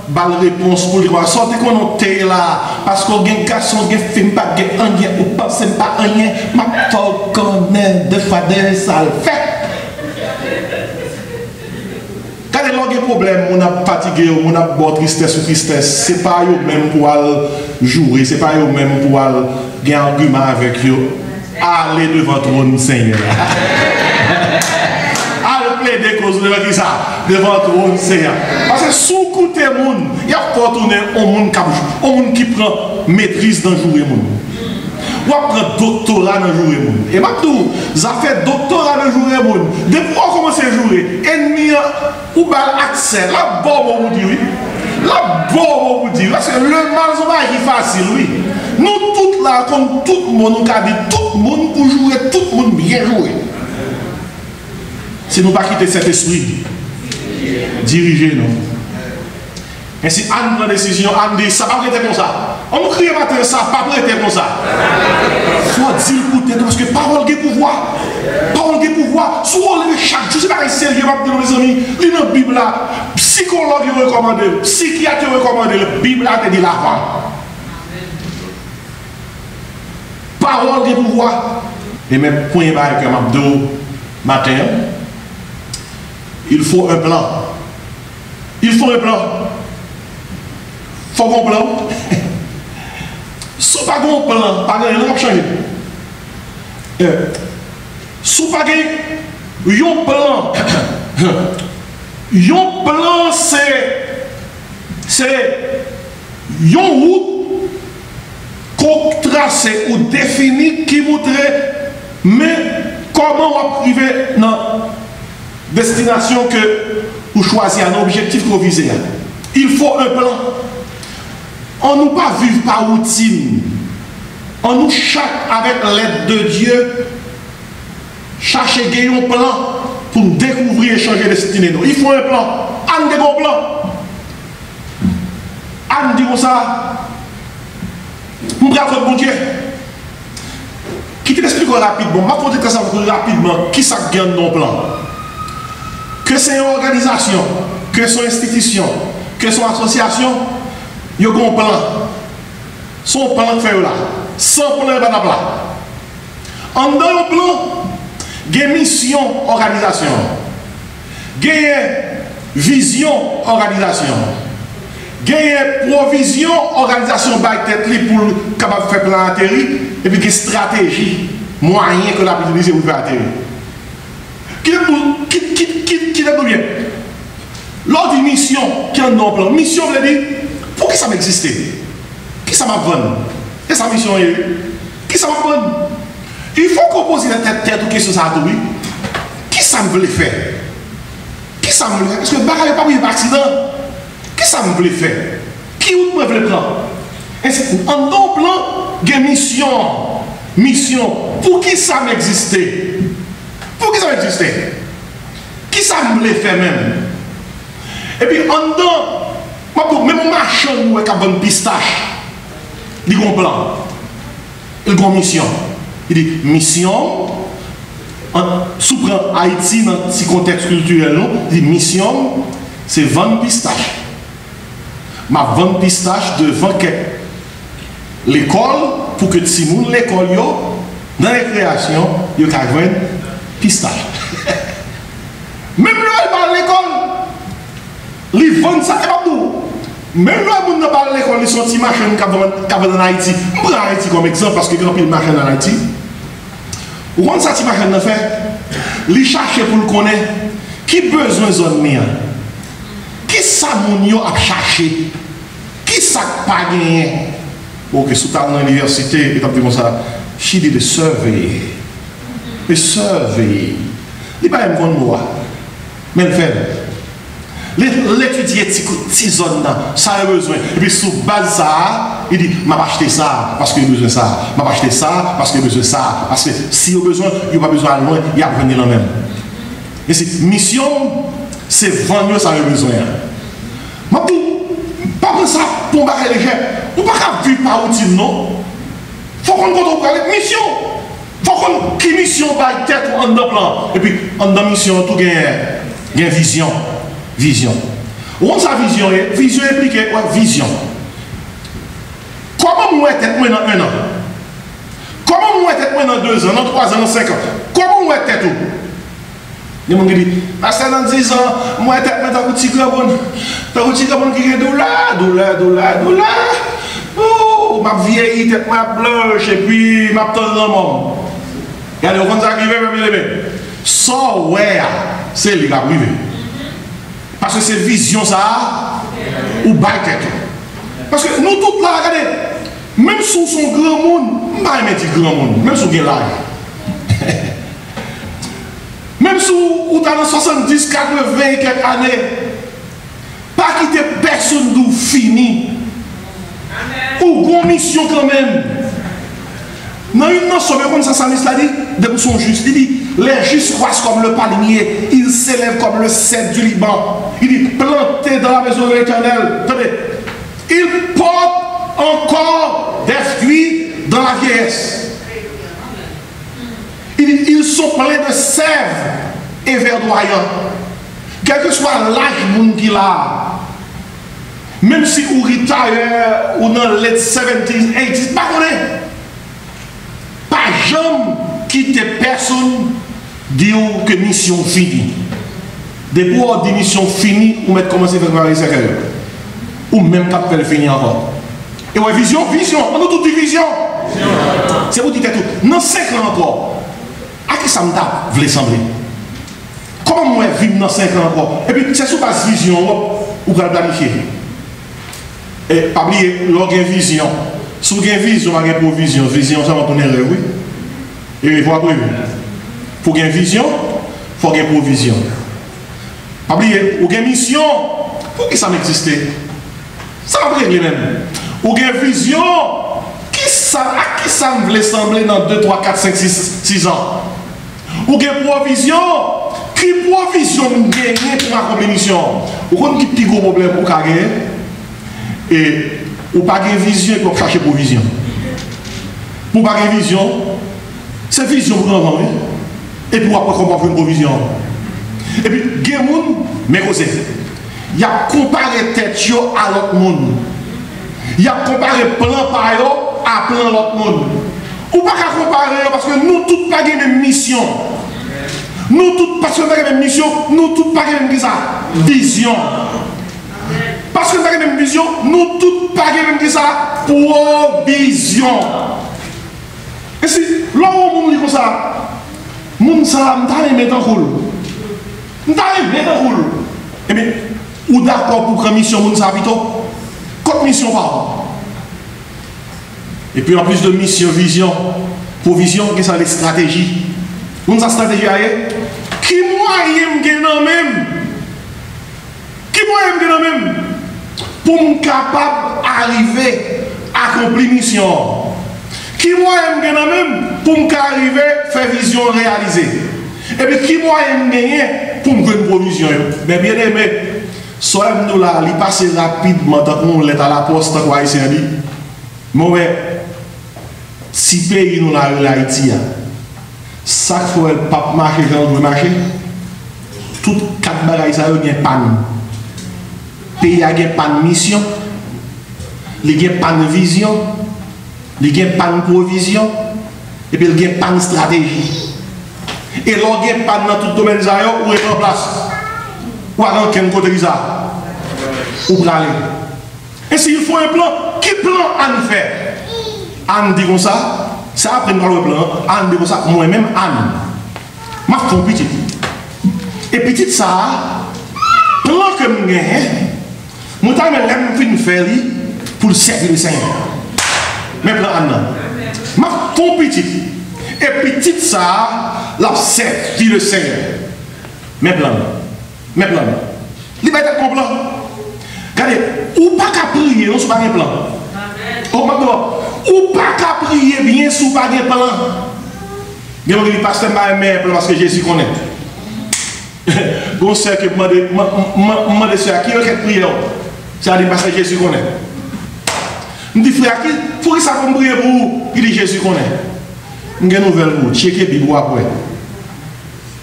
balle réponse pour dire sortez qu'on est là parce qu'on a un garçon qui fait pas rien ou pas c'est pas rien ma faut connaître de fois de ça le fait. Quand il y a des problèmes, on a fatigué, on a bon tristesse ou tristesse, c'est pas eux même pour jouer, c'est pas eux même pour gagner un argument avec eux. Allez devant le trône Seigneur. Allez plaider cause de qui ça devant le trône Seigneur. Parce que sous côté monde, il y a pas tourner au monde qui prend maîtrise dans jouer monde. Ou prend doctorat dans jouer monde. Et maintenant, ça fait doctorat dans jouer monde. Depuis qu'on commence à jouer, ennemi ou bal accès, la bombe vous dit oui. La bombe vous dit parce que le mal c'est pas facile oui. Nous tous là comme tout le monde nous a dit tout le monde pour jouer, tout le monde bien jouer. Si nous pas quitter cet esprit, diriger nous. Et si Anne prend décision, Anne dit ça va pas être comme ça. On nous crie matin ça, pas être comme ça. Faut dire pour tête parce que parole qui pouvoir. Parole qui pouvoir. Soit on chaque jour, c'est pas sérieux, mes amis. Lis dans la Bible là, psychologue recommandé, psychiatre recommandé, la Bible a te dit l'avant. Parole qui pouvoir. Et même point barre que m'abdou matin, il faut un plan. Il faut un plan. Faut un plan. Si pas un plan, pas rien n'a changé. Si pas un plan, un plan c'est une route qu'on trace ou définit qui montrait mais comment on arriver dans destination que vous choisissez un objectif que vous visez. Il faut un plan. On ne peut pas vivre par routine. On nous chaque avec l'aide de Dieu chercher un plan pour découvrir et changer de destinée. Il faut un plan. On a un plan. On dit comme ça. On va faire bon Dieu. Qui t'explique rapidement. Je vais vous dire rapidement qui ça gagne dans le plan. Que c'est une organisation, que c'est une institution, que c'est une association, il y a un plan. Son plan fait là. Sans plan, il n'y a pas de plan. En dans le plan, il y a mission, organisation. Il y a vision, organisation. Il y a provision, organisation pour capable faire plan atterrir. Et puis il y a stratégie, moyen que la utiliser pour faire atterrir. Qui est bien? Lors d'une mission qui a un plan, mission veut dire pour qui ça m'existe? Qui ça m'a vendu? Et sa mission est qui ça m'a vendu? Il faut qu'on pose la tête ou question ça à tout. Qui ça me veut faire? Qui ça me veut faire? Parce que le bagage n'est pas un accident. Qui ça me veut faire? Qui ou me veut prendre? En ton plan, il y a mission. Mission. Pour qui ça m'existe? Pour qui ça m'existe? Qui ça me veut faire même? Et puis en dedans, même un marchand qui a une pistache, il a un plan. Il a une mission. Il dit mission, sous Haïti dans ce contexte culturel, il dit mission, c'est vendre pistache. Ma vendre pistache devant l'école pour que Timoun l'école Dans les créations, il y a un pistache. Même là, il parle à l'école, ils vendent ça, et pas tout. Même là, il parle à l'école, ils sont petits machines qui ont en Haïti. Je prends Haïti comme exemple parce que il y a une machine en Haïti. Ou quand ça, machine a fait, ils cherchent pour le connaître qui besoin de zone mia. Qui ça mon a cherché? Qui ça pas gagné? Ok, si tu es dans l'université, et tu as dit comme ça, she did a survey. A survey. Il n'est pas un bon mot. Mais le fait. L'étudier petite zone, ça a besoin. Et puis sous base ça, il dit, m'a acheté ça parce qu'il a besoin de ça. M'a acheté ça parce qu'il a besoin de ça. Parce que s'il a besoin, il n'a pas besoin de loin, il a besoin de même. Et c'est mission, c'est vendre ça a besoin. Je ne pas pour ça pour barrer les gens. On ne peut pas vivre par outil, non. Il faut qu'on compte avec mission. Il faut qu'on qui mission par tête en deux plans. Et puis, en deux mission, tout gagne vision. Vision. Où sa vision est? Vision implique quoi? Vision. Comment moi être moi dans 1 an? Comment moi être moi dans 2 ans, dans 3 ans, dans 5 ans? Comment moi être tout? Les gens disent, parce que dans 10 ans, moi être moi dans petit carbone. Dans petit carbone qui est douleur. Oh, ma vieille tête moi blanche et puis ma tendre dans mon. Regardez, on va arriver même les so where c'est lui qui arrive. Parce que c'est vision ça ou bail tête. Parce que nous tous là, regardez, même si son grand monde, pas aimer dire grand monde, même si on est là. Même si on est dans 70, 80, quelques années, pas quitter personne d'où fini. Ou une mission quand même. Dans une nation, comme ça, ça dit, de son juste, il dit, les justes croissent comme le palmier, ils s'élèvent comme le cèdre du Liban. Il dit, plantés dans la maison de l'Éternel. Attendez, ils portent encore des fruits dans la vieillesse. Il dit, ils sont pleins de sève et verdoyants. Quel que soit l'âge qu'il a, même si vous retire ou dans les 70s, 80s, pas jamais quitter personne dire que mission finie. Depuis qu'on dit mission finie, ou mettre commencer à faire travailler sa carrière. Ou même quand elle finit encore. Et ouais, vision, on a toute vision. C'est vous dites tout. Dans 5 ans encore, à qui ça me tape, vous voulez sembler? Comment moi vivre dans 5 ans encore? Et puis c'est sous base vision, ou vous allez planifier. Et pas oublier, l'orgue vision. Si vous avez une vision, vous avez une provision. Vision, ça va tourner rêve, oui. Et il faut après. Pour qu'il y ait une vision, il faut qu'il y ait une provision. Pas oublier, vous avez une mission, pour qui ça m'existe? Ça va régler même. Vous avez une vision, à qui ça me voulait sembler dans 2, 3, 4, 5, 6 ans? Vous avez une provision, qui provision me gagne pour accomplir une mission? Vous avez un petit gros problème pour gagner. Et ou pas de vision pour chercher provision. Pour pas de vision, c'est vision pour nous. Et pour après qu'on va faire une provision. Et puis, il y a des gens, mais il y a comparé tête à l'autre monde. Il y a comparé plan par eux à plan l'autre monde. Ou pas qu'à comparer parce que nous tous pas de même mission. Nous tous pas de même mission, nous tous pas de même vision. Parce que nous avons la même vision, nous tous pas la même ça, provision. Et si là où on dit comme ça, nous sommes mettre en roule. Nous sommes mettre en roule. Eh bien, ou d'accord pour que mission nous soit plutôt, contre mission pas. Et puis en plus de mission, vision, provision, qu'est-ce que c'est les stratégies? Nous avons stratégie à qui moyen gagnant même? Qui moyen gagnant même? Pour être capable d'arriver à accomplir mission. Qui moi-même gagne même pour arriver à faire vision réalisée. Et puis qui moi-même gagne pour me faire une provision. Mais bien aimé, soit nous là, il passe rapidement, tant qu'on est à la poste, tant qu'on a ici, mais si pays nous là, l'Haïti, chaque fois le pape marche, quand on marcher, toutes 4 bagages, ça y a une panne. Le pays n'a pas de mission, il n'a pas de vision, il n'a pas de provision, Et puis il y a pas de stratégie. Et l'on n'y a pas dans tout domaine, ou est en place. Ou à l'enquête côté ça. Ou pour aller. Et s'il faut un plan, qui plan Anne fait? Anne dit comme ça, ça après nous le plan, Anne dit comme ça, moi-même Anne. Ma femme petite. Et petite ça, plan que je gagne, moi je vais faire pour servir le Seigneur. Mais plan Anne. Ma femme petite. Et petite ça, la servir le Seigneur. Mais plan. Mais plan. Liberté de plan. Regardez, ou pas qu'à prier, non, c'est pas un plan. Ou pas qu'à prier bien, sous pas un plan. Mais on dit, pasteur, je parce que Jésus connaît. Bon, c'est que je demande ça, qui veut qu'elle prie? Ça dit, parce que Jésus connaît. Je dis, frère, il faut que ça qu'on prie pour vous. Il dit, Jésus connaît. Je vais une nouvelle pour vous, checker la Bible après.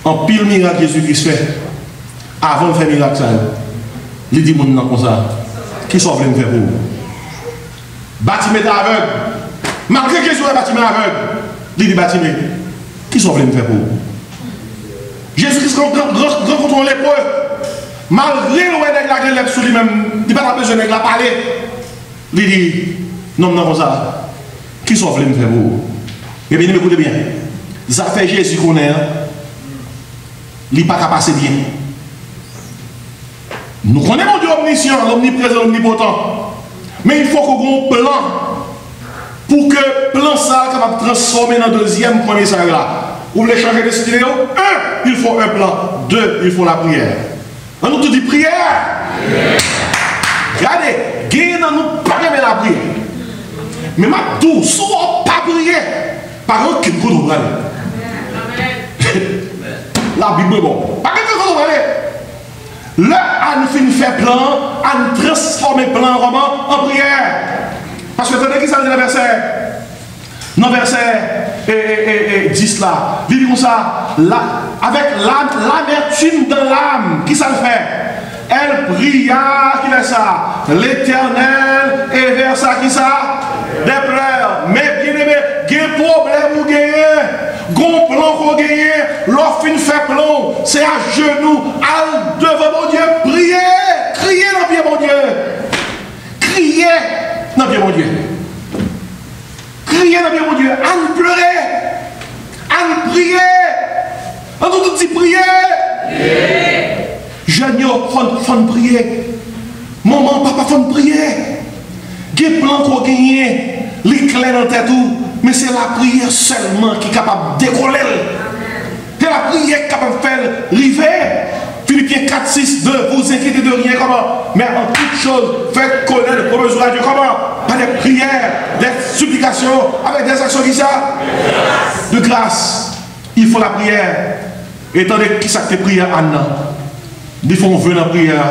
En pile miracle Jésus-Christ fait, avant de faire miracle, il dit, mon nom comme ça, qui sont venus faire pour vous? Bâtiment aveugle. Malgré que Jésus est bâtiment aveugle, il dit, bâtiment, qui sont venus faire pour vous? Jésus-Christ rencontre l'épreuve. Malgré le roi de la grève sur lui-même, il n'a pas besoin de la parler. Il dit, non, non, comme ça, qui sont venus faire pour vous? Eh bien, écoutez bien. Ça fait Jésus qu'on est, il n'est pas capable de passer bien. Nous connaissons Dieu omniscient, l'omniprésent, l'omnipotent. Mais il faut qu'on ait un plan pour que le plan ça soit capable de transformer dans le deuxième premier ça là. Vous voulez changer de style? Un, il faut un plan. Deux, il faut la prière. On nous dit prière. Regardez, gagnez dans nous pas aimer la prière. Mais ma tout, soit pas prier. Par contre, qui nous doit aller. La Bible est bon. Par contre, qui nous doit aller. Là, on finit faire plan, on transforme le plan roman en prière. Parce que tenez qui ça dit le verset? Non, verset 10 là. Il dit comme ça, avec l'amertume de l'âme, qui ça le fait? Elle pria, qui fait ça? L'Éternel et vers ça, qui ça? Des pleurs. Mais bien aimé, il y a un problème ou gagner. Gon plan qu'on gagne, l'offre fait plan, c'est à genoux, à devant mon Dieu, prier, crier dans bien mon Dieu, crier dans bien mon Dieu, crier dans bien mon Dieu, à nous pleurer, à nous prier, à nous tout prier, jeunes, faut prier, maman, papa, faut prier, il y a un plan qu'on gagne, l'éclair dans ta tout. Mais c'est la prière seulement qui est capable de décoller. C'est la prière qui est capable de faire river. Philippiens 4, 6, 2, vous inquiétez de rien comment? Mais en toute chose, faites connaître vos besoins à Dieu comment? Par des prières, des supplications, avec des actions qui ça? De grâce. Il faut la prière. Étant donné qui ça que prière Anna? Il faut on veut la prière.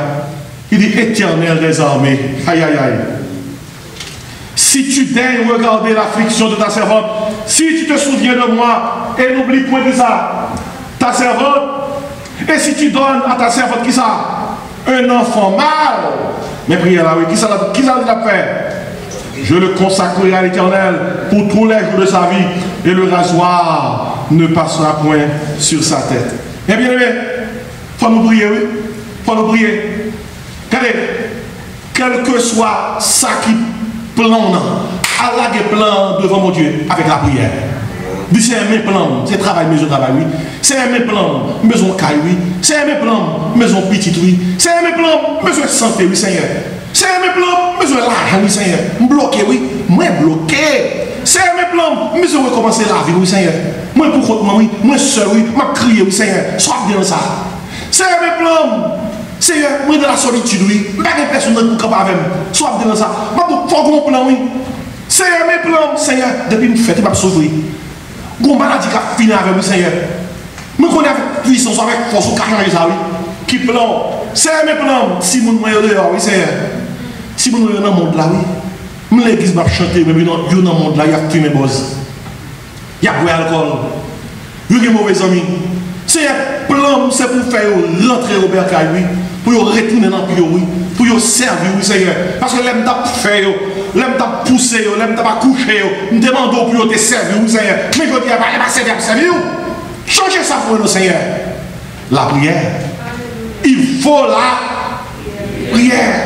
Il dit éternel des armées. Aïe aïe aïe. Si tu daignes regarder l'affliction de ta servante, si tu te souviens de moi et n'oublie point de ça, ta servante, et si tu donnes à ta servante qui ça? Un enfant mâle. Mais prière là, oui, qui ça l'a fait? Je le consacrerai à l'Éternel pour tous les jours de sa vie et le rasoir ne passera point sur sa tête. Eh bien, il faut nous prier, oui. Il faut nous prier. Regardez, quel que soit ça qui plan, Allah a plan devant mon Dieu avec la prière. C'est un mes plan, c'est travail, maison travail, oui. C'est un mes plan, maison caille, oui. C'est un mes plan, maison petite, oui. C'est un mes plan, maison santé, oui, Seigneur. C'est un mes plan, maison l'argent, oui, Seigneur. Bloqué, oui. Moi, bloqué. C'est un mes plan, maison recommencer la vie, oui, Seigneur. Moi, pour contre moi, oui. Moi, seul, oui. Moi, crier, oui, Seigneur. Sois bien ça. C'est un mes plan. Seigneur, moi, dans la solitude, oui. Je n'ai pas de personne pour capable avec moi. Sois bien ça. Moi, pour faire mon plan, oui. C'est un mes plan, Seigneur. Depuis une fête, il m'a sauvé. Gon maladie qui a fini avec moi, Seigneur. Moi, qu'on a avec puissance, avec force, au carré, ça, oui. Qui plan? C'est un mes plan. Si mon moyen dehors, oui, Seigneur. Si mon moyen dans le monde là, oui. L'église va chanter, mais dans le monde là, il y a fumé boss. Il y a bu alcool. Il y a mauvais amis. C'est un plan, c'est pour faire rentrer au bercail, oui. Pour retourner dans le pays, oui. pour yo servir, oui Seigneur. Parce que l'aime t'a fait, l'aime t'a poussé, l'aime t'a couché, nous demandons pour te servir, oui Seigneur. Mais je dis, il va servir. Changez ça pour nous, Seigneur. La prière. Il faut la prière.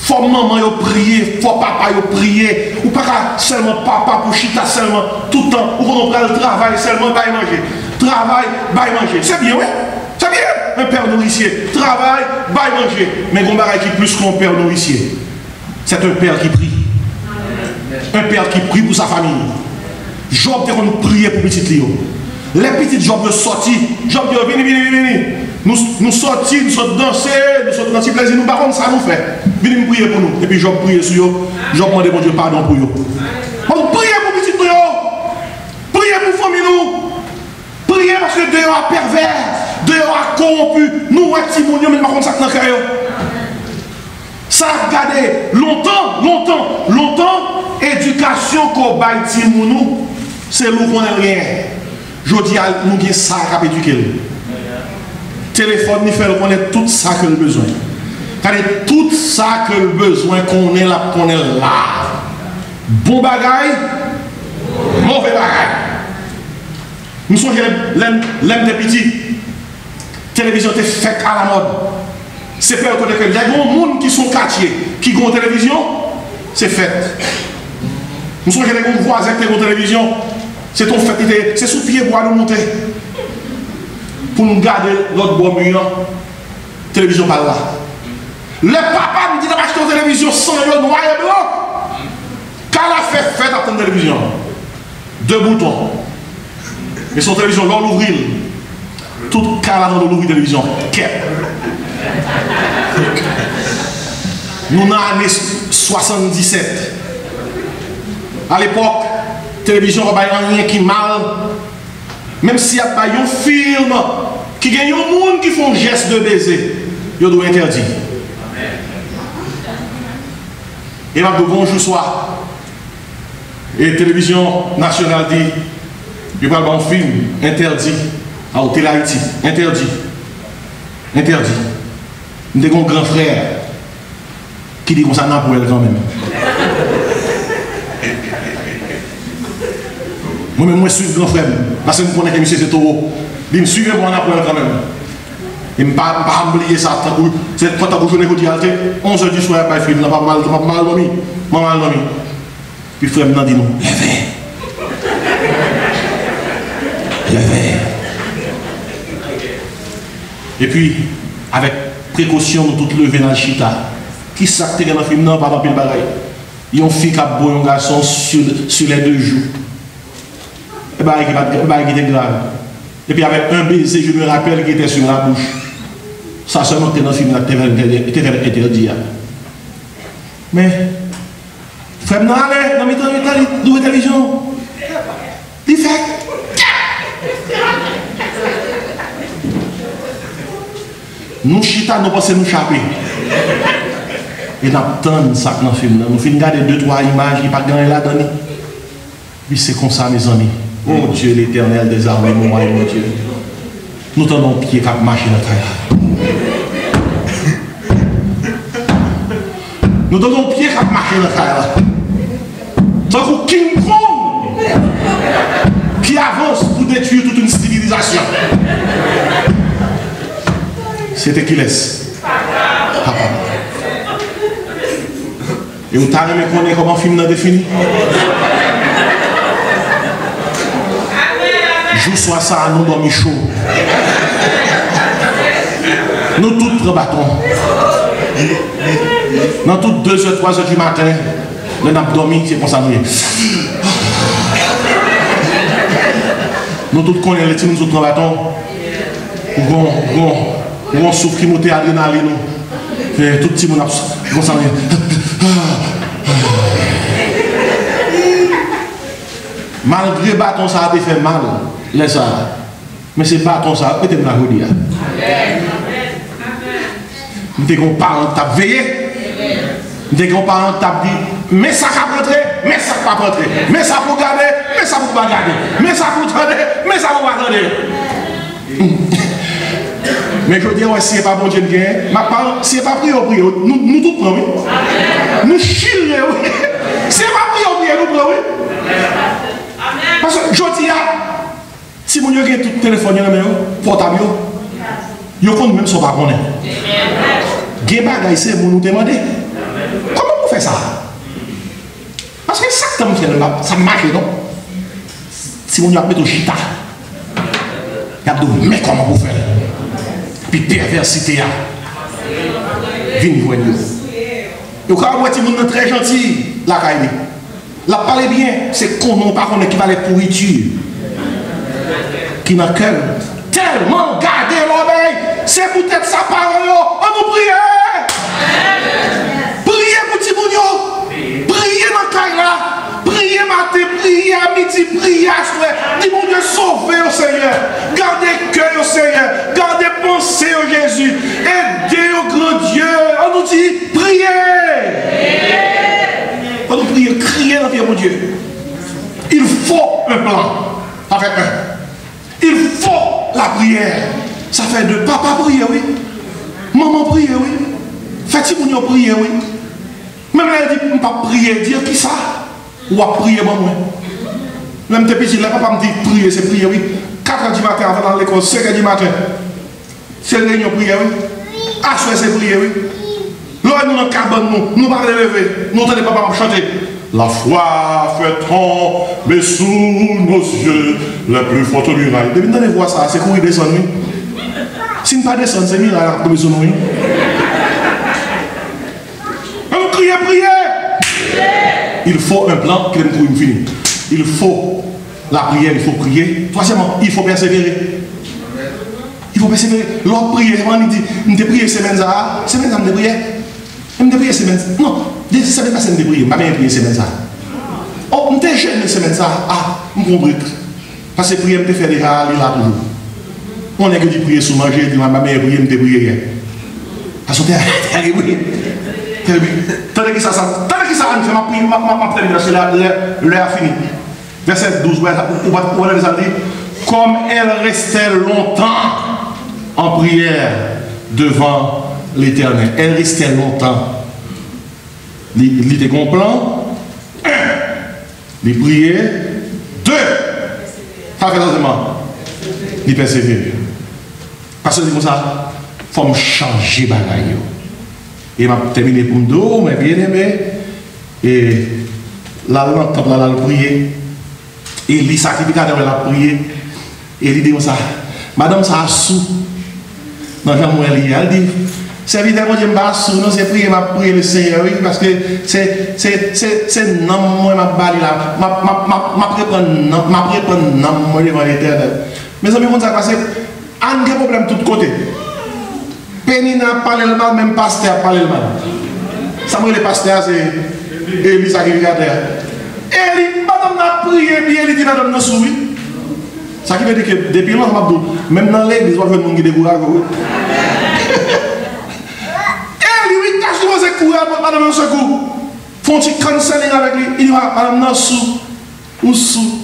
Faut maman yo prier, faut papa yo prier. Ou pas seulement papa pour chita seulement tout le temps. Ou qu'on prend le travail seulement bail manger. Travail, bail manger. C'est bien, oui? C'est bien. Un père nourricier. Travail, bail manger. Mais on bagaille qui plus qu'un père nourricier. C'est un père qui prie. Un père qui prie pour sa famille. Job te qu'on prier pour petit Léo. Les petits Job de sortir. Job dit venez. Nous sortir, nous sommes danser, nous sommes dans ce plaisir, nous par contre ça nous fait. Venez prier pour nous. Et puis Job prie sur eux. Job demande mon Dieu pardon pour eux. Priez pour petit Léo. Priez pour famille nous. Priez parce que Dieu a pervers, Dieu a corrompu. Nous, Timonium, mais par contre ça dans le cœur. Ça a gardé longtemps, éducation qu'on baille Timounou, c'est nous qu'on n'a rien. Je dis à nous qui ça à éduquer. Téléphone, il fait connaître tout ça que le besoin. Car tout ça que le besoin qu'on est là. Bon bagaille, mauvais bagaille. Nous sommes l'aime des petits. Télévision est faite à la mode. C'est fait que les gens qui sont quartiers, qui ont télévision, c'est fait. Nous sommes les voisins qui ont télévision, c'est ton fait, c'est sous pied pour nous monter. Pour nous garder notre bois mûr, télévision par là. Le papa me dit d'acheter une télévision sans le noir et blanc. Quand la fait à la télévision, 2 boutons. Et son télévision, l'on l'ouvre. Tout cas dans l'ouvre télévision. Nous dans l'année 77. À l'époque, télévision, il n'y a rien qui mal. Même s'il y a pas un film qui gagne un monde qui font geste de baiser, il doit interdire. Et là, de bonjour soir. Et la télévision nationale dit, il y a un film interdit. À Télé Haïti, interdit. Nous avons un grand frère qui dit qu'on s'en a pour elle quand même. Moi-même, je suis grand frère. Parce que je connais que monsieur c'est trop. Il me suit pour en apprendre quand même. Et je ne peux pas oublier ça. C'est quand tu as joué à 11h du soir, je ne pas mal dormi. Puis frère me dit non. Levez. Et puis, avec précaution, nous tous lever dans le chita. Qui s'acte dans le film? Non, pas dans le bagaille. Il y a une fille qui a beau un garçon sur les 2 jours. Et bien, il était grave. Et puis, avec un baiser, je me rappelle qu'il était sur la bouche. Ça seulement que dans le film, il était interdit. Mais, frère, non, allez, dans la télévision. Il fait. Nous chita, nous pensons nous chaper. Et nous attendons ça dans le film. Nous finissons de regarder 2-3 images, il n'y a pas de grand là-dedans. Puis c'est comme ça, mes amis. Oh Dieu, l'éternel des armées, mon Dieu. Nous tendons pied qui a marché dans la terre. Nous tendons pied qui a marché dans la terre. C'est comme King Kong qui avance pour détruire toute une civilisation. C'était qui laisse. Papa. Et vous t'avez aimé connaître comment le film est défini? Jour soit ça, nous dormons chaud. Nous tous rebattons. Dans toutes 2h, 3h du matin, nous avons dormi, c'est pour ça. Nous tous connaissons les petits, nous tous rebattons. On souffre qui monte adrénaline. Tout petit monde a concentré. Malgré bâton, ça a été fait mal. Laisse ça. Mais c'est bâton, ça a été la redire. Nous avons parents qui ont veillé. Nous avons parents qui ont dit mais ça va rentrer, mais ça va pas rentrer. Mais ça pour garder, mais ça pour pas garder. Mais ça pour garder, mais ça pour pas garder. Mais je dis, ouais, si ce n'est pas bon Dieu de gain, si ce n'est pas prier, nous tous prenons, oui. Nous chillons, oui. Si ce n'est pas prier, nous prenons, oui. Parce que je dis, si mon Dieu a tout téléphone, portable, il compte même son pas connaître. Il y a des choses qui nous demander. Comment vous faites ça? Parce que ça, ça marche, non? Si mon Dieu a mis au chita, il y a dit, mais comment vous faites? Puis perversité, venez voir nous. Et quand vous êtes très gentil, la caille. La parler bien, c'est qu'on n'a pas qui va les pourriture. Qui n'a cœur tellement gardé l'oreille, c'est peut-être sa parole, on nous prie. Priez pour Tibounio, priez dans la caille là, priez matin, priez à midi, priez à soir. Dis mon Dieu, sauvez au Seigneur, gardez cœur au Seigneur, gardez pensée au Jésus, aidez au grand Dieu. On nous dit, priez. On nous prie, criez dans Dieu, mon Dieu. Il faut un plan avec un. Il faut la prière. Ça fait de papa prier, oui. Maman prier, oui. Faites-vous prier, oui. Même là, elle dit, je ne peux pas prier, dire qui ça? Ou à prier, maman. Même depuis que papa me dit prier, c'est prier, oui. 4h du matin avant dans l'école, 5h du matin. C'est une réunion prier, oui. À soir, c'est prier, oui. Là, nous, dans le cabane, nous ne pas lever. Nous, n'entendons pas chanter. La foi fait tomber sous nos yeux les plus fortes murailles. Depuis que vous voyez ça, c'est courir descendre. Si nous ne pas descendre, c'est miraille à tomber sous nous. On crie, prier. Il faut un plan qui est pour une fin. Il faut la prière, il faut prier. Troisièmement, il faut persévérer. Il faut persévérer. L'autre prière, on dit, nous devons prier semaine ça, semaine ça, nous devons prier. Nous devons prier semaine ça. Non. Ça ne veut pas se débrouiller, je ne vais pas prier semaine ça. Oh, je suis jeune semaine ça. Ah, je comprends. Parce que prier, je fais déjà, il là toujours. On est que du prier sous manger, je ne vais pas prier, je ne prier. Parce que c'est terrible. Tandis que ça, on fait ma prière, c'est l'heure finie. Verset 12, où elle dit, comme elle restait longtemps en prière devant l'Éternel. Elle restait longtemps. Il était plan. 1. Il priait. 2. Ça fait seulement. Il persévère. Parce que c'est comme ça, il faut me changer de bagaille. Et je vais terminer pour me dire, mais bien aimé. Et là, il prier. Et il sacrificateur, il a prié. Et il dit comme ça, madame, ça a sous. Dans Jean-Mouel, elle dit, c'est évidemment que je ne pas sous, non, c'est prier, ma prier le Seigneur, oui, parce que c'est non, moi, ma balle là, ma prépare non, moi, devant l'Éternel. Mes amis, on ça parce que, on a un problème de tous côtés. Pénina parle le mal, même pasteur parle le mal. Ça me le pasteur, c'est Élie sacrificateur. Élie, madame n'a prié, puis Élie dit, madame n'a souris. Ça qui veut dire que depuis longtemps, même dans l'église, on va faire le monde qui décourage. Madame un secours, font-ils canceller avec lui? Il dit, madame non sous, ou sous.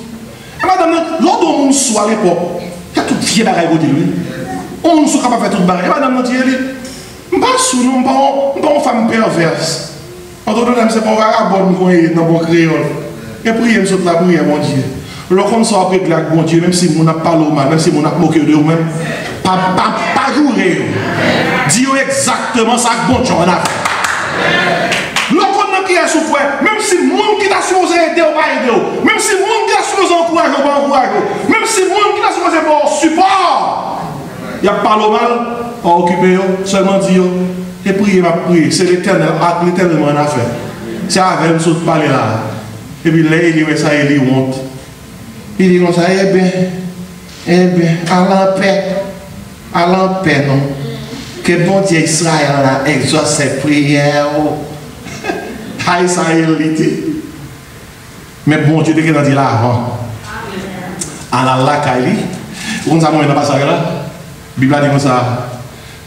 Et madame, l'autre monde sous à l'époque, il y a tout vieux bagaille côté lui. On ne sous capable de faire tout bagaille. Madame, dit, je ne pas sous, non, je ne pas une femme perverse. En tout cas, c'est pas un vagabond dans mon créole. Et prier, je la prière, mon Dieu. Lorsqu'on sort après bon Dieu, même si on n'a pas l'eau mal, même si on a moqué de vous-même, pas jouer. Dis exactement ça que bon Dieu en a fait. Lorsqu'on qui est souffert, même si le monde qui t'a supposé aider ou pas aider, même si le monde qui t'a supposé encourager ou pas encourager, même si le monde qui t'a supposé pour support, il n'y a pas l'eau mal, pas occupé, seulement dire, et prier, ma prier. C'est l'éternel, l'éternel en a fait. C'est avec nous qui parler là. Et puis là, il dit, ça, il dit, honte. Il dit comme ça, eh bien, allons en paix, non. Que bon Dieu Israël a exaucé ses prières. À Israël, il dit. Mais bon Dieu, il a dit là avant. À la Kaili, on a dit dans ça là. La Bible dit comme ça.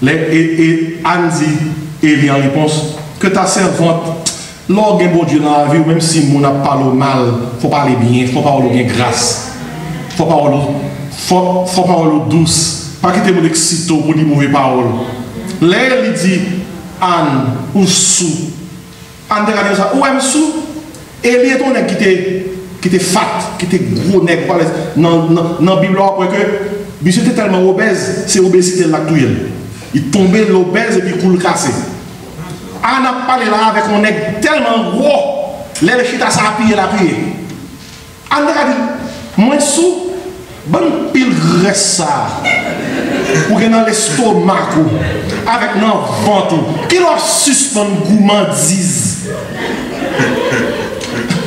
Et Anne dit, et il en réponse, que ta servante, lorsque bon Dieu dans la vie, même si on n'a pas le mal, il faut parler bien, il faut parler bien grâce, il faut parler douce, Pas quitter mon excito pour dire mauvaises paroles. Là, il dit Anne ou sous. Anne de ça, ou aime sous. Et il est ton nègre qui était fat, qui était gros nègre. Dans la Bible, après que monsieur était tellement obèse, c'est l'obésité là tout. Il tombait l'obèse et puis il coule cassé. Anne a parlé là avec un nègre tellement gros, les chita ça a pillé la prière. Anne a dit, moi sous, bon pile graisse ça. Ou dans l'estomac, avec nos ventre, qui leur suspend gourmandise.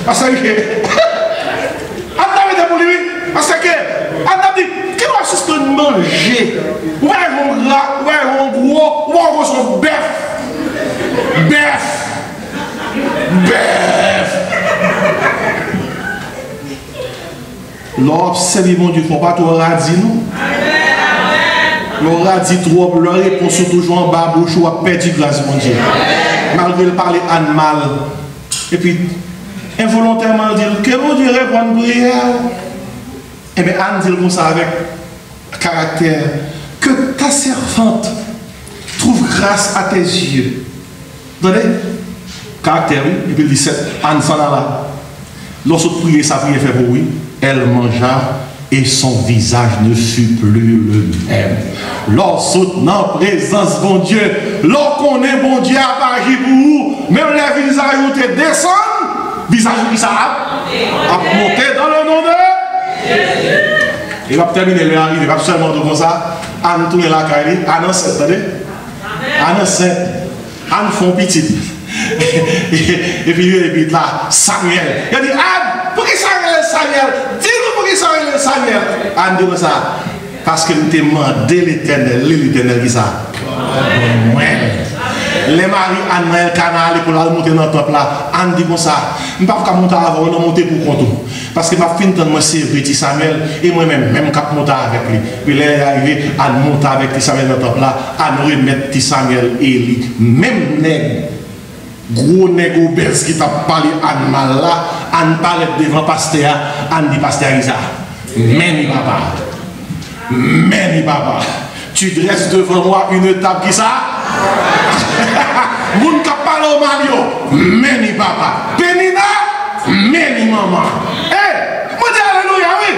Parce que, parce que, qui leur suspend manger, ou un gras, ou un gros, ou un son bœuf. L'observer mon Dieu, il ne faut pas tout radis nous. L'aura dit trop, leur réponse toujours en bas, bouche ou à perdu grâce, mon Dieu. Malgré le parler en mal. Et puis, involontairement dire, que mon Dieu répond une prière. Et bien, Anne dit comme ça avec caractère, que ta servante trouve grâce à tes yeux. Donnez caractère, oui. Et puis, il dit, Anne s'en a là. Lorsque prier, sa prière fait pour oui. Elle mangea et son visage ne fut plus le même. Lorsque dans la présence de bon Dieu, lorsqu'on est bon Dieu à agir pour vous, même les visages où tu descends, visage qui ça a monté dans le nom de Jésus. Il va terminer le arriver, il va seulement comme ça, Anne tourne la carrière, Anne enceinte, attendez? Anne enceinte, Anne font petit. Et puis là, Samuel. Il a dit, Anne, pour qui Samuel? Dis-nous pour qui Samuel? Anne dit ça. Parce que nous t'ai demandé l'Éternel qui ça. Les maris Anne dans le canal pour la monter dans le temple là. Anne dit comme ça. Je ne peux pas monter avant, on a monté pour compte. Parce que ma fille moi c'est petit Samuel et moi-même, même quand je monte avec lui. Puis là, il est arrivé, Anne monte avec Samuel dans le temple là. Anne remet Samuel et lui. Même nègre. Gros nègre obèse qui t'a parlé Anne mal là, Anne parle devant pasteur, Anne dit pasteur Isa, mais papa, tu dresses devant moi une table qui ça? Moun ka parle au Mario, mais papa, Penina, mais maman. Eh, moi dis alléluia, oui.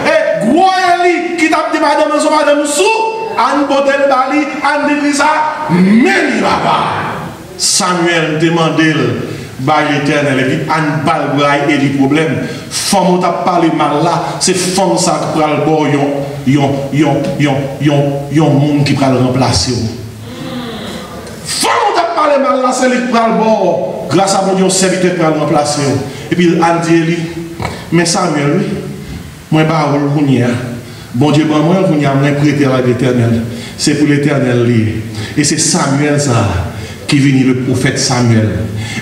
Eh, gros Eli qui t'a dit madame sous, Anne Bodel Bali, Anne dit ça, mais papa. Samuel demandait par l'Éternel et puis Anne parle et les problèmes. Femme t'a parlé mal là, c'est femme ça qui prend le bord, yon monde qui prend le remplacer. Femme t'a parlé mal là, c'est lui qui prend le bord. Grâce à mon Dieu, serviteur qui prend le remplacer. Et puis Anne dit, mais Samuel, oui, moi pas le bon Dieu, moi je prêté à l'Éternel. C'est pour l'Éternel. Et c'est Samuel ça. Qui vient le prophète Samuel.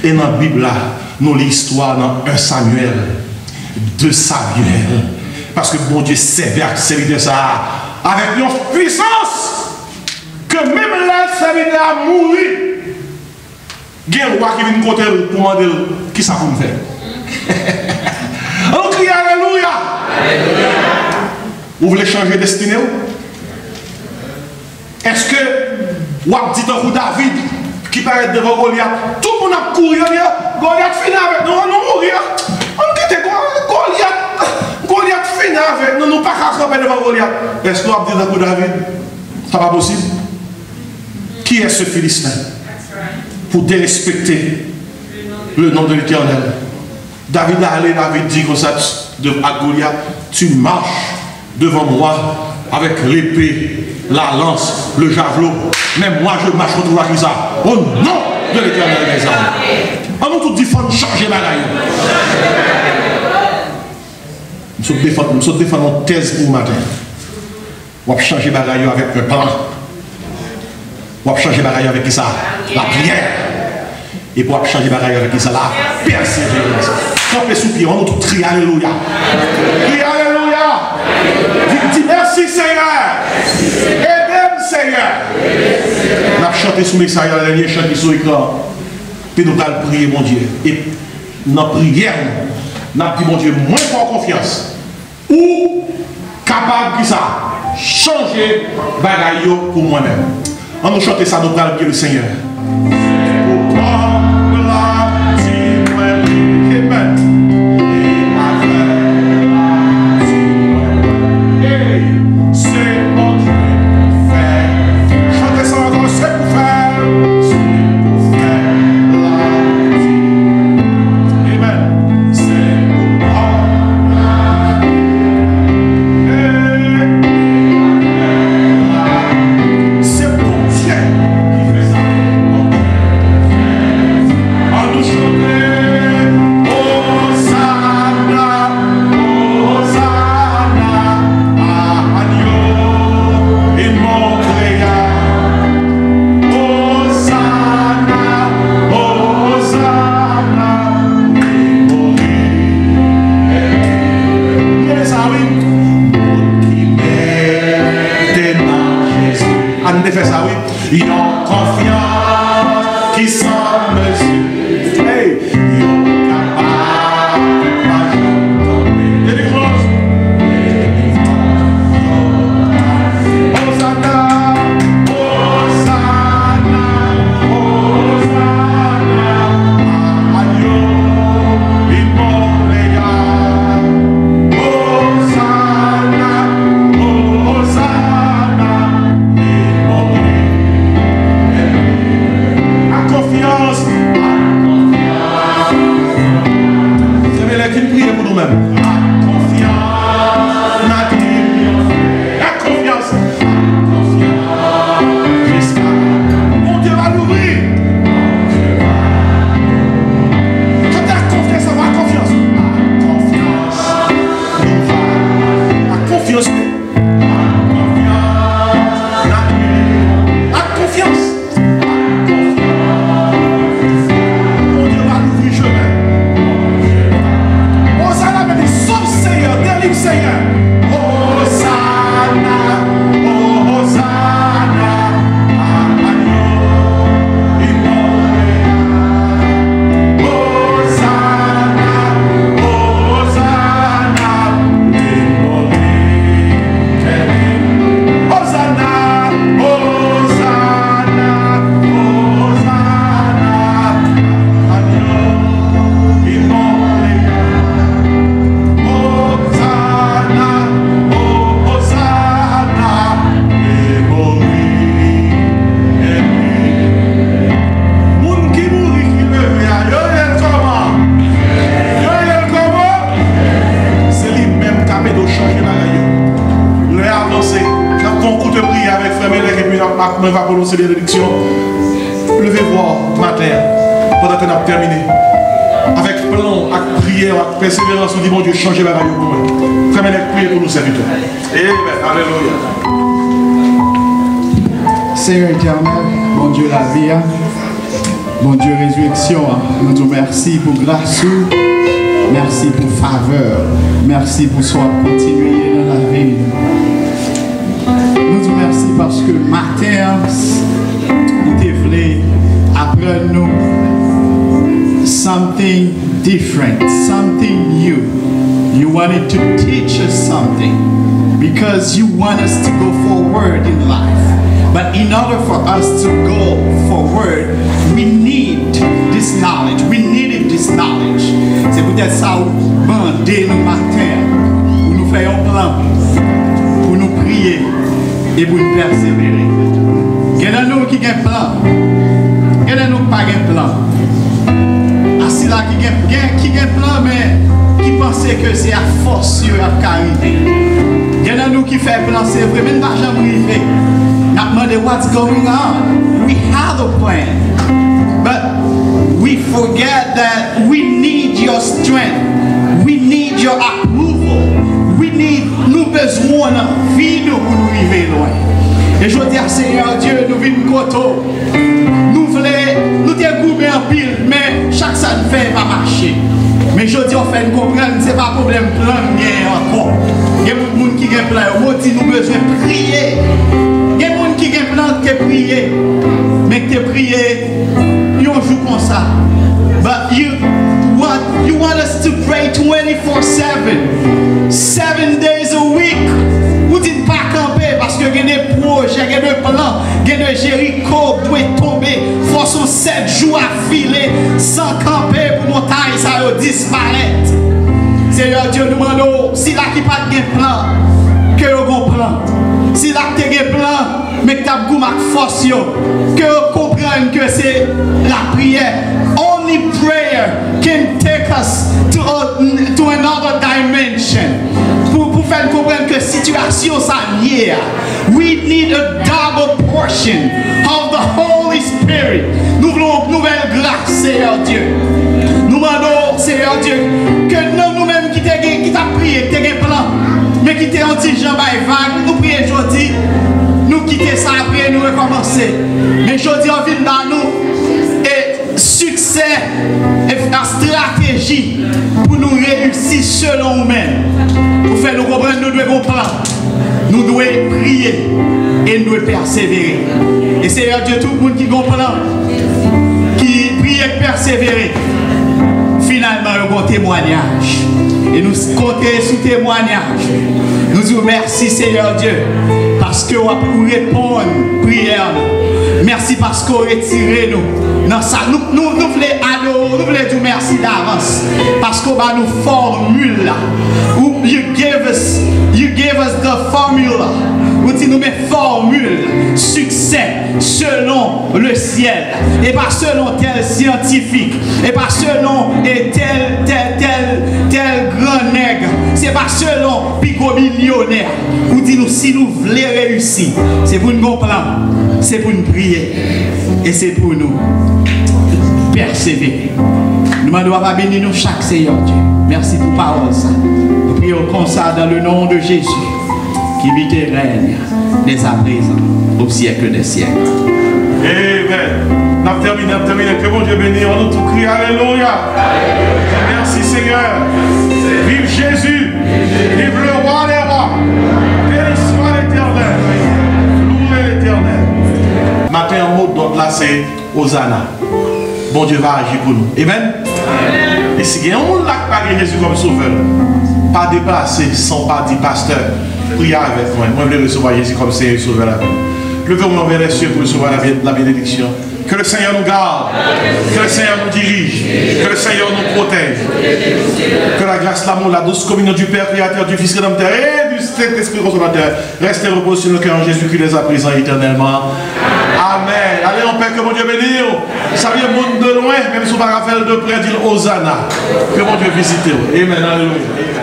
Et dans la Bible, là, nous l'histoire dans 1 Samuel, 2 Samuel. Parce que bon Dieu sévère de ça avec une puissance que même là, ça vient à mourir. Il y a un roi qui vient côté pour demander qui ça vous faire. On crie Alléluia. Vous voulez changer de destinée? Est-ce que vous avez dit à David qui paraît devant Goliath, tout le monde a couru, Goliath finit avec nous, nous mourir. On quitte Goliath finit avec nous, nous pas qu'à camper devant Goliath. Est-ce que vous avez dit à David, c'est pas possible? Qui est ce Philistin pour dérespecter le nom de l'Éternel? David a allé, David dit comme ça à Goliath, tu marches devant moi avec l'épée, la lance, le javelot. Même moi je marche contre la Christ. Au nom de l'Éternel des armes. On nous tout dit qu'il faut changer la bagaille. Nous sommes défendons notre thèse pour le matin. On va changer la bagaille avec un plan. On va changer la bagaille avec qui ça? La prière. Et pour changer la bagaille avec qui ça? La persévérance. Campez sous pied, on nous tout crie Alléluia. Crie Alléluia. Dis merci Seigneur. Seigneur. On a chanté sous message, la dernière chant qui sur l'écran. Puis nous allons prier, mon Dieu. Et dans la prière, nous avons dit, mon Dieu, moins pour confiance. Ou capable de ça, changer bagaille pour moi-même. On nous chante ça, nous parlons bien le Seigneur. On va prononcer les réductions. Levez voir matin, pendant qu'on a terminé. Avec plan, avec prière, avec persévérance, on dit mon Dieu, changez la radio pour moi. Frère, priez pour nos serviteurs. Amen. Alléluia. Seigneur éternel, mon Dieu la vie, mon Dieu résurrection, nous te remercions pour grâce, merci pour faveur, merci pour soi continuer dans la vie. Nous te remercions parce que matin, nous te voulons apprendre nous something different, something new. You wanted to teach us something because you want us to go forward in life. But in order for us to go forward, we need this knowledge. We needed this knowledge. C'est peut-être ça où dès le matin, pour nous faire un plan, pour nous prier et pour nous persévérer. Il y a nous qui ont un plan. Il y a nous qui n'ont pas un plan. Assis là qui ont un plan, mais qui pensaient que c'est à force sur la carité. Il y a nous qui font un plan, c'est vrai, mais nous n'avons jamais arrivé. Not matter what's going on. We have a plan. But we forget that we need your strength. We need your approval. We need nous besoin de vie pour nous arriver loin. Et je dis à Seigneur Dieu, nous venons koto. Nous voulons, nous dégoûter en pile, mais chaque ça ne fait pas marcher. Mais je dis, on fait comprendre, ce n'est pas un problème plan bien encore. Il y a beaucoup de monde qui a un plan. Moi, nous besoin de prier. Il y a des gens qui ont un plan de prier, mais que prier, ils ont joué comme ça. But you want us to pray 24/7, 7 days a week. Vous dites pas camper, sans camper pour montagne, ça va disparaître. Seigneur Dieu, nous demandons, si là qui pas de plan, que vous plan. Si là qui a plan, mais que tu as beaucoup de force, que vous comprenez que c'est la prière. Only prayer can take us to another dimension. Pour faire comprendre que la situation ça liée. We need a double portion of the Holy Spirit. Nous voulons une nouvelle grâce, Seigneur Dieu. Nous demandons, Seigneur Dieu, que nous-mêmes qui t'avons prié, qui t'avons plan, mais qui t'avons dit Jean vague, nous prions aujourd'hui, nous quitter ça après, nous recommencer. Mais aujourd'hui, on vient dans nous et succès et la stratégie pour nous réussir selon nous-mêmes. Pour faire nous comprendre, nous devons plan, nous devons prier et nous devons persévérer. Et Seigneur Dieu, tout le monde qui comprend, qui prie et persévérer, finalement, il y a un témoignage. Et nous comptons sur témoignage. Nous vous remercions, Seigneur Dieu, parce que vous répondre à prière. Merci parce que vous retirez nous. Dans ça, nous voulons dire merci d'avance. Parce que vous nous formule là. You gave us the formula. Vous dites nous mettons formule, succès selon le ciel. Et pas selon tel scientifique. Et pas selon tel grand nègre. C'est pas selon pico millionnaire. Vous dites nous si nous voulons réussir. C'est pour nous comprendre. C'est pour nous prier. Et c'est pour nous persévérer. Nous demandons à bénir nous chaque Seigneur Dieu. Merci pour parole ça. Nous prions comme ça dans le nom de Jésus qui vit et règne dès à présent au siècle des siècles. Amen. Nous avons terminé. Que bon Dieu bénisse. On nous tout crie Alléluia. Merci Seigneur. Vive Jésus. Vive le roi des rois. Béni soit l'Éternel. Louez l'Éternel. Matin, un mot donc là, c'est Hosanna. Bon Dieu va agir pour nous. Amen. Et si il y a un monde là qui parle de Jésus comme sauveur, pas déplacer sans parti pasteur, priez avec moi. Moi, je veux recevoir Jésus comme Seigneur et Sauveur la vie. Levez-moi vers les cieux pour recevoir la bénédiction. Que le Seigneur nous garde, que le Seigneur nous dirige, que le Seigneur nous protège. Que la grâce, l'amour, la douce communion du Père créateur, du Fils rédempteur et du Saint-Esprit consolateur reste et repose sur le cœur en Jésus qui les a présents éternellement. Amen. Allez en paix, que mon Dieu bénisse. Ça vient monde de loin, même si on va faire de près, dit Hosanna. Que mon Dieu visite. Amen. Alléluia.